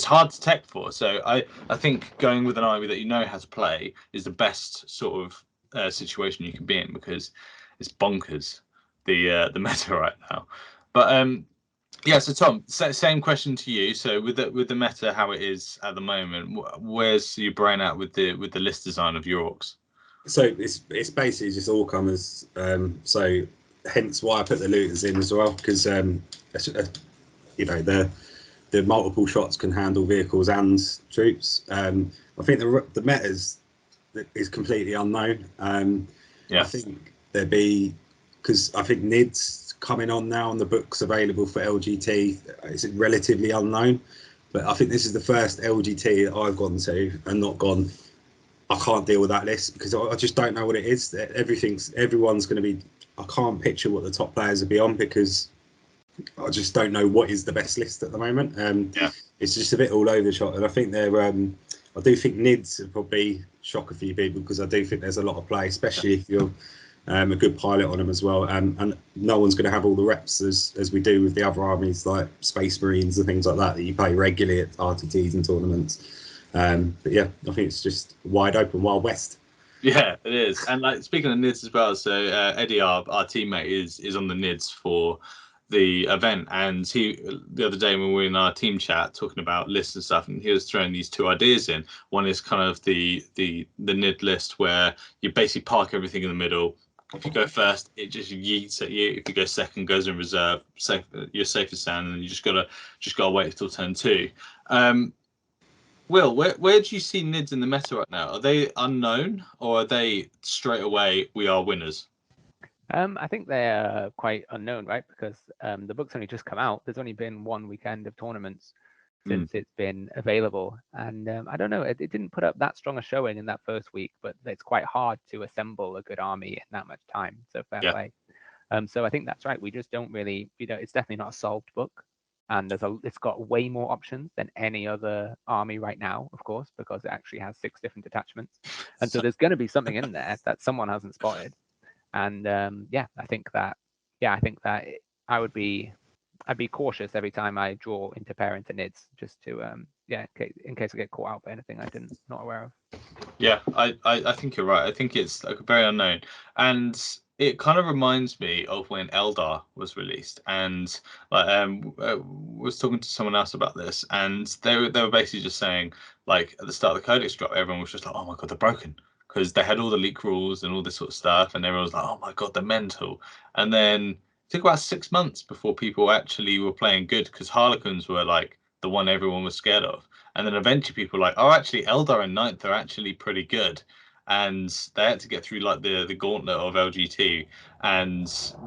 hard to tech for. So I think going with an army that you know how to play is the best sort of situation you can be in, because it's bonkers the meta right now. But yeah, so Tom, same question to you. So with the meta how it is at the moment, where's your brain at with the list design of your orcs? So it's basically just all comers. So hence why I put the looters in as well, because the multiple shots can handle vehicles and troops. I think the meta is completely unknown. Yeah. I think because I think NID's coming on now and the book's available for LGT. It's relatively unknown, but I think this is the first LGT that I've gone to and not gone, I can't deal with that list, because I just don't know what it is. Everyone's going to be, I can't picture what the top players will be on, because I just don't know what is the best list at the moment. Yeah. It's just a bit all over the shop, and I think I do think NIDs will probably shock a few people, because I do think there's a lot of play, especially if you're a good pilot on them as well. And no one's going to have all the reps as we do with the other armies like Space Marines and things like that you play regularly at RTTs and tournaments. But yeah, I think it's just wide open, Wild West. Yeah, it is. And like, speaking of NIDs as well, so Eddie, our teammate, is on the NIDs for the event, and the other day when we were in our team chat talking about lists and stuff, and he was throwing these 2 ideas in. One is kind of the NID list where you basically park everything in the middle. If you go first, it just yeets at you. If you go second, goes in reserve. You're safe as sand, and you just gotta wait until turn 2. Will, where do you see NIDs in the meta right now? Are they unknown, or are they straight away we are winners? I think they're quite unknown, right? Because the book's only just come out. There's only been 1 weekend of tournaments since it's been available, and I don't know. It didn't put up that strong a showing in that first week, but it's quite hard to assemble a good army in that much time. So fair play. So I think that's right. We just don't really, it's definitely not a solved book, and it's got way more options than any other army right now, of course, because it actually has 6 different detachments, and so there's going to be something in there that someone hasn't spotted. And I think that I'd be cautious every time I draw into pair into NIDs, just to in case I get caught out by anything I didn't not aware of. Yeah, I think you're right. I think it's like very unknown, and it kind of reminds me of when Eldar was released, and like was talking to someone else about this, and they were basically just saying, like, at the start of the Codex drop, everyone was just like, oh my god, they're broken, because they had all the leak rules and all this sort of stuff, and everyone was like, oh my god, they're mental. And then it took about 6 months before people actually were playing good, because Harlequins were like the one everyone was scared of. And then eventually people were like, oh, actually, Eldar and Ninth are actually pretty good. and they had to get through like the gauntlet of LGT, and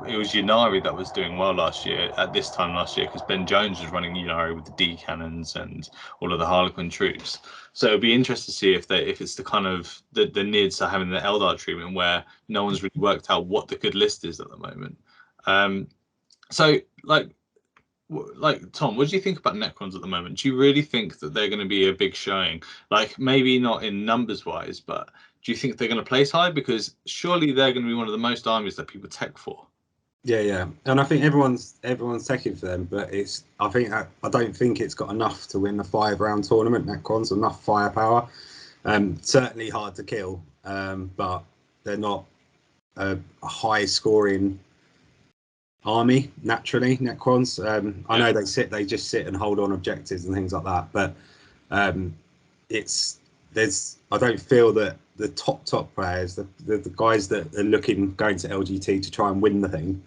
it was Ynnari that was doing well last year at this time last year, because Ben Jones was running Ynnari with the D cannons and all of the Harlequin troops. So it'd be interesting to see if it's the kind of the NIDs are having the Eldar treatment where no one's really worked out what the good list is at the moment. So like Tom, what do you think about Necrons at the moment? Do you really think that they're going to be a big showing? Like, maybe not in numbers wise, but do you think they're going to place high? Because surely they're going to be one of the most armies that people tech for. Yeah, and I think everyone's taking for them, but I don't think it's got enough to win the 5-round tournament. Necrons, enough firepower. Certainly hard to kill, but they're not a high scoring army naturally. Necrons, I know they just sit and hold on objectives and things like that, but I don't feel that the top players, the guys that are going to LGT to try and win the thing,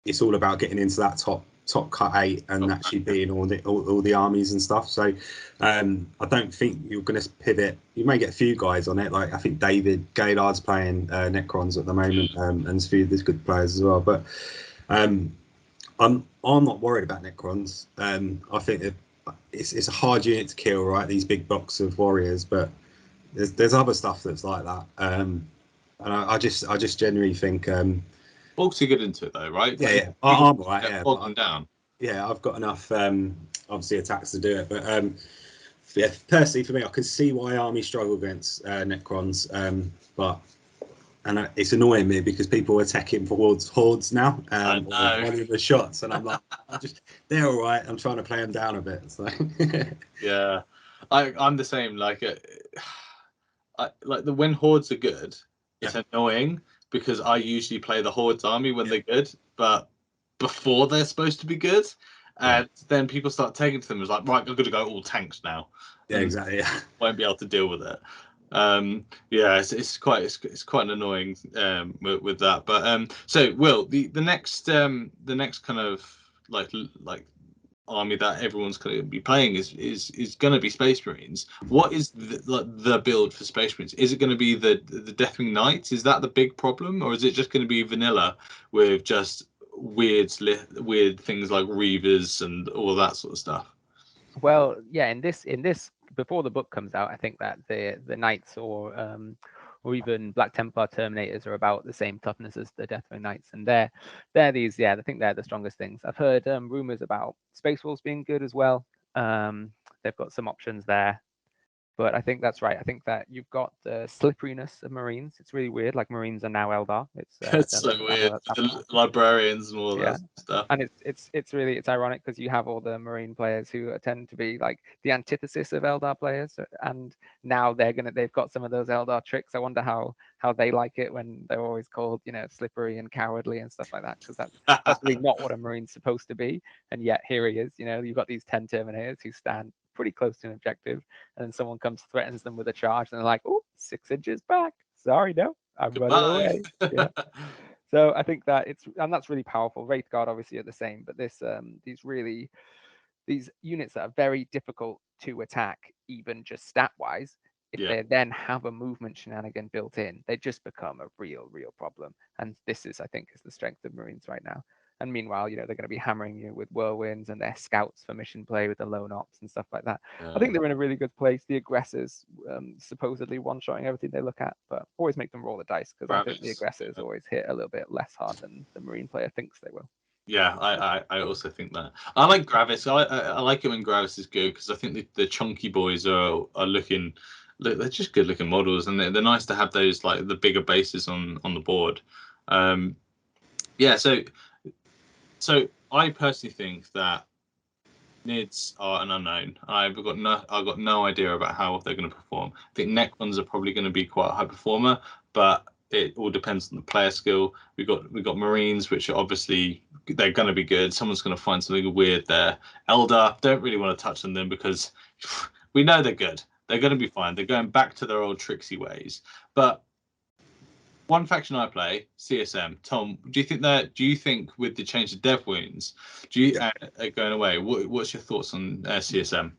it's all about getting into that top cut 8 and actually being all the armies and stuff. So I don't think you're going to pivot. You may get a few guys on it, like I think David Gaillard's playing Necrons at the moment, and there's good players as well. But I'm not worried about Necrons. I think it's a hard unit to kill, right? These big blocks of warriors, but there's other stuff that's like that. And I just genuinely think. Orcs are good into it though, right? Yeah. I'm right. Yeah, bog them down. Yeah, I've got enough obviously attacks to do it, but yeah, personally for me, I can see why armies struggle against Necrons, but it's annoying me because people are attacking towards hordes now, or running the shots, and I'm like, they're all right. I'm trying to play them down a bit. So. Yeah, I'm the same. Like, when hordes are good, it's annoying. Because I usually play the Hordes army when they're good, but before they're supposed to be good, and then people start taking to them as like, right, I'm going to go all tanks now. Yeah, exactly. Yeah. Won't be able to deal with it. It's quite an annoying with that. But so Will, the next kind of like army that everyone's going to be playing is going to be Space Marines. What is the build for Space Marines? Is it going to be the Deathwing Knights? Is that the big problem, or is it just going to be vanilla with just weird things like Reavers and all that sort of stuff? Well, yeah, in this before the book comes out, I think that the Knights or even Black Templar Terminators are about the same toughness as the Deathwing Knights, and they're these. I think they're the strongest things. I've heard rumors about Space Wolves being good as well. They've got some options there, but I think that's right. I think that you've got the slipperiness of Marines. It's really weird. Like Marines are now Eldar. It's so weird. The librarians and all that stuff. And it's ironic because you have all the Marine players who tend to be like the antithesis of Eldar players, and now they've got some of those Eldar tricks. I wonder how they like it when they're always called, slippery and cowardly and stuff like that, because that's really not what a Marine's supposed to be. And yet here he is. You've got these 10 Terminators who stand pretty close to an objective, and then someone threatens them with a charge, and they're like, "Oh, 6 inches back. Sorry, no, I'm running away." Yeah. So I think that that's really powerful. Wraith Guard obviously are the same, but these units that are very difficult to attack, even just stat wise, if they then have a movement shenanigan built in, they just become a real problem. And this I think is the strength of Marines right now. And meanwhile, they're going to be hammering you with whirlwinds and their scouts for mission play with the lone ops and stuff like that. I think they're in a really good place. The aggressors supposedly one-shotting everything they look at, but always make them roll the dice, because I think the aggressors always hit a little bit less hard than the Marine player thinks they will. Yeah, I also think that. I like Gravis. I like it when Gravis is good, because I think the chunky boys are looking. They're just good looking models, and they're nice to have those, like the bigger bases on the board. So I personally think that Nids are an unknown. I've got no idea about how they're going to perform. I think Necrons are probably going to be quite a high performer, but it all depends on the player skill. We've got Marines, which are obviously they're going to be good. Someone's going to find something weird there. Eldar, don't really want to touch on them because we know they're good. They're going to be fine. They're going back to their old tricksy ways. But one faction I play, CSM. Tom, do you think with the change of dev wounds, going away, what's your thoughts on CSM?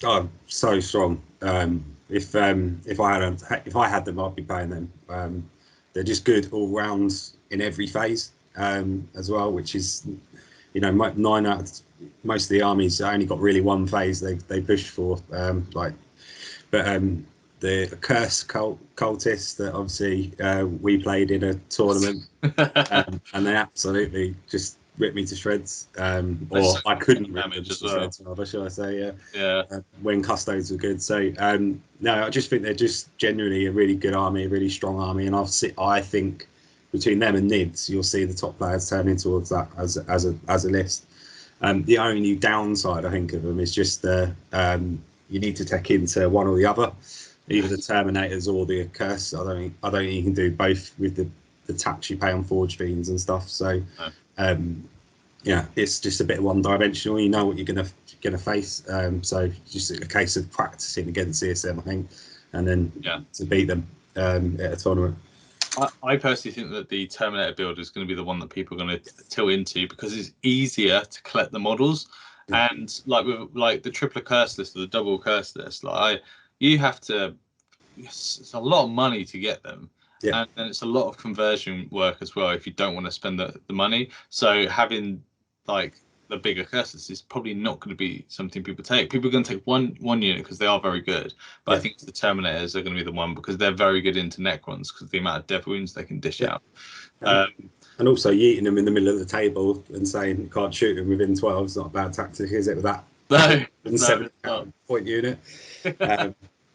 Oh, so strong. If I had them, I'd be playing them. They're just good all round in every phase as well, which is, you know, most of the armies only got really one phase they pushed for. The curse cultists that obviously we played in a tournament, and they absolutely just ripped me to shreds. Or I couldn't rip them to shreds, rather, shall I say? Yeah. When custodes were good. So no, I just think they're just generally a really good army, a really strong army, and I think between them and Nids, you'll see the top players turning towards that as a list. The only downside I think of them is just you need to tech into one or the other, either the Terminators or the Curse. I don't think you can do both with the tax you pay on forge fiends and stuff. So yeah, it's just a bit one-dimensional. You know what you're gonna face. So just a case of practicing against CSM, I think, and then to beat them at a tournament. I personally think that the Terminator build is going to be the one that people are going to tilt into because it's easier to collect the models, and like with the triple curse list or the double curse list, you have to. It's a lot of money to get them, and it's a lot of conversion work as well if you don't want to spend the money. So having the bigger curses is probably not going to be something people take. People are going to take one unit because they are very good, but I think the Terminators are going to be the one because they're very good into Necrons because of the amount of death wounds they can dish out. And also yeeting them in the middle of the table and saying you can't shoot them within 12 is not a bad tactic, is it? With that 7 point unit.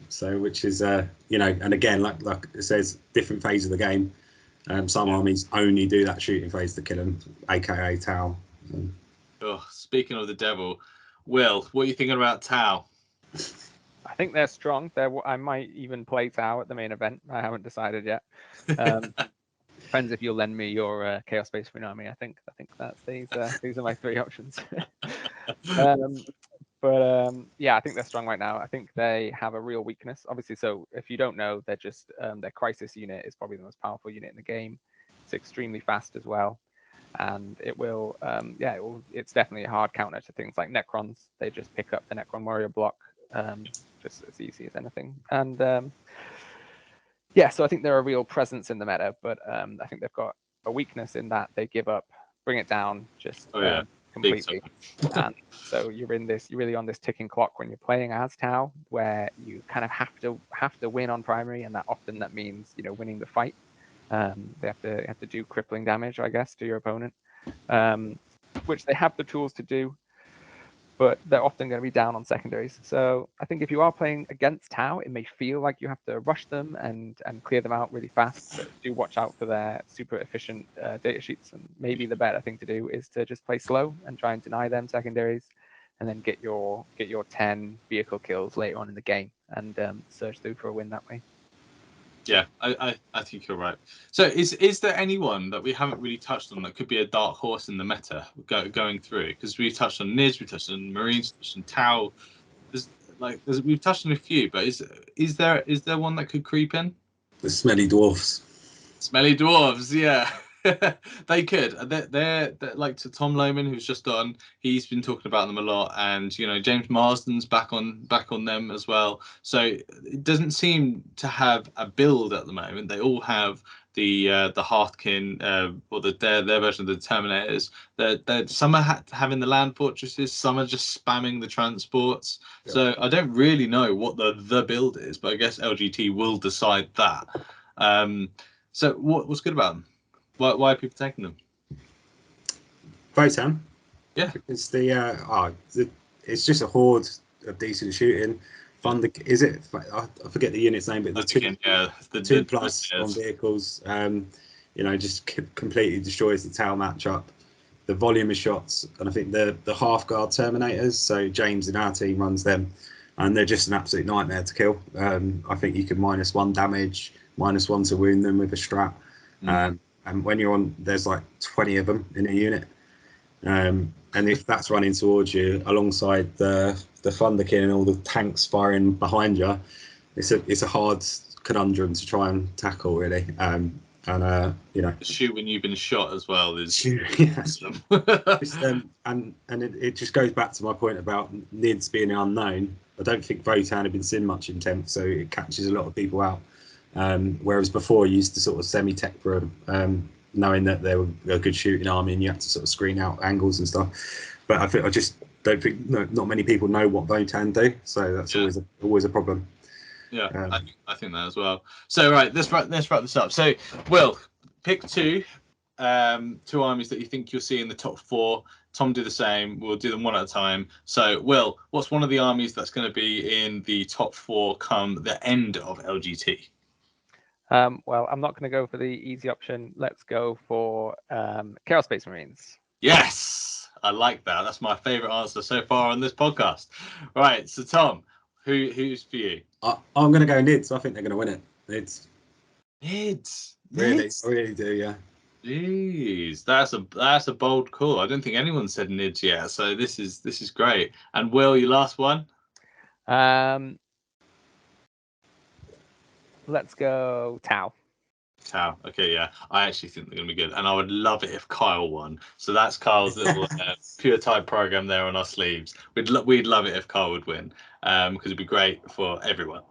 So which is you know, and again like it says, different phase of the game. Some armies only do that shooting phase to kill them, aka Tau. Speaking of the devil, Will, what are you thinking about Tau? I think they're strong. I might even play Tau at the main event. I haven't decided yet. Depends if you'll lend me your Chaos Space Marine army. I think that's these are my 3 options. Yeah, I think they're strong right now. I think they have a real weakness, obviously. So if you don't know, they're just their crisis unit is probably the most powerful unit in the game. It's extremely fast as well, and it will it's definitely a hard counter to things like Necrons. They just pick up the Necron warrior block just as easy as anything. And yeah, so I think they're a real presence in the meta, but I think they've got a weakness in that they give up, bring it down just completely. And so you're really on this ticking clock when you're playing as Tau, where you kind of have to win on primary, and that means, you know, winning the fight. They have to do crippling damage, I guess, to your opponent, which they have the tools to do, but they're often going to be down on secondaries. So I think if you are playing against Tau, it may feel like you have to rush them and clear them out really fast. But do watch out for their super efficient data sheets. And maybe the better thing to do is to just play slow and try and deny them secondaries, and then get your 10 vehicle kills later on in the game and surge through for a win that way. Yeah, I think you're right. So is there anyone that we haven't really touched on that could be a dark horse in the meta going through? Because we've touched on Nids, we've touched on Marines, touched on Tau. We've touched on a few, but is there one that could creep in? The Smelly Dwarfs. Smelly Dwarves, yeah. They could. They're like to Tom Lohman, who's just on. He's been talking about them a lot, and you know James Marsden's back on them as well. So it doesn't seem to have a build at the moment. They all have the Hearthkin or their version of the Terminators. They're some are having the land fortresses, some are just spamming the transports. Yep. So I don't really know what the build is, but I guess LGT will decide that. So what's good about them? Why are people taking them? Votan. Yeah. It's it's just a horde of decent shooting. Is it? I forget the unit's name, but the 2+ on vehicles. You know, just completely destroys the Tau matchup. The volume of shots, and I think the half guard Terminators. So James in our team runs them, and they're just an absolute nightmare to kill. I think you can -1 damage, -1 to wound them with a strat. And when you're on, there's like 20 of them in a unit. And if that's running towards you alongside the Thunderkin and all the tanks firing behind you, it's a hard conundrum to try and tackle, really. and you know, Shoot when you've been shot as well is yeah. awesome. And it just goes back to my point about NIDS being unknown. I don't think Votan had been seen much in 10th, so it catches a lot of people out. Whereas before, you used to sort of semi-tech pro, knowing that they were a good shooting army, and you had to sort of screen out angles and stuff. But I just don't think not many people know what Votan do, so that's always a problem. Yeah, I think that as well. So right, let's wrap this up. So Will, pick two armies that you think you'll see in the top 4. Tom, do the same. We'll do them one at a time. So Will, what's one of the armies that's going to be in the top 4 come the end of LGT? Well, I'm not going to go for the easy option. Let's go for Chaos Space Marines. Yes, I like that. That's my favorite answer so far on this podcast. Right, so Tom, who's for you? I'm going to go NIDS. I think they're going to win it. NIDS. Really, I really do. Yeah. Jeez, that's a bold call. I don't think anyone said NIDS yet. So this is great. And Will, your last one? Let's go Tau. Tau. Okay, yeah. I actually think they're going to be good, and I would love it if Kyle won. So that's Kyle's little pure type program there on our sleeves. We'd love it if Kyle would win, because it'd be great for everyone.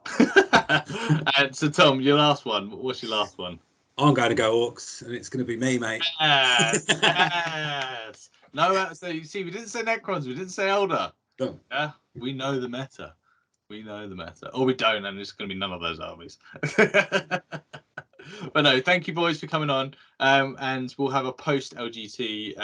And so Tom, your last one. What's your last one? I'm going to go Orcs, and it's going to be me, mate. Yes, yes. No, so you see, we didn't say Necrons, we didn't say Eldar. No. Yeah, we know the meta. We know the meta. Or we don't, and it's going to be none of those armies. But no, thank you, boys, for coming on. And we'll have a post LGT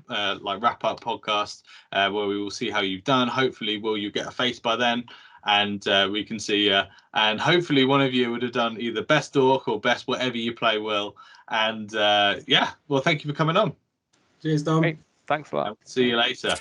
like wrap up podcast where we will see how you've done. Hopefully, Will, you get a face by then, and we can see you. And hopefully, one of you would have done either best Orc or best whatever you play, Will. And yeah, well, thank you for coming on. Cheers, Tom. Great. Thanks a lot. See you later.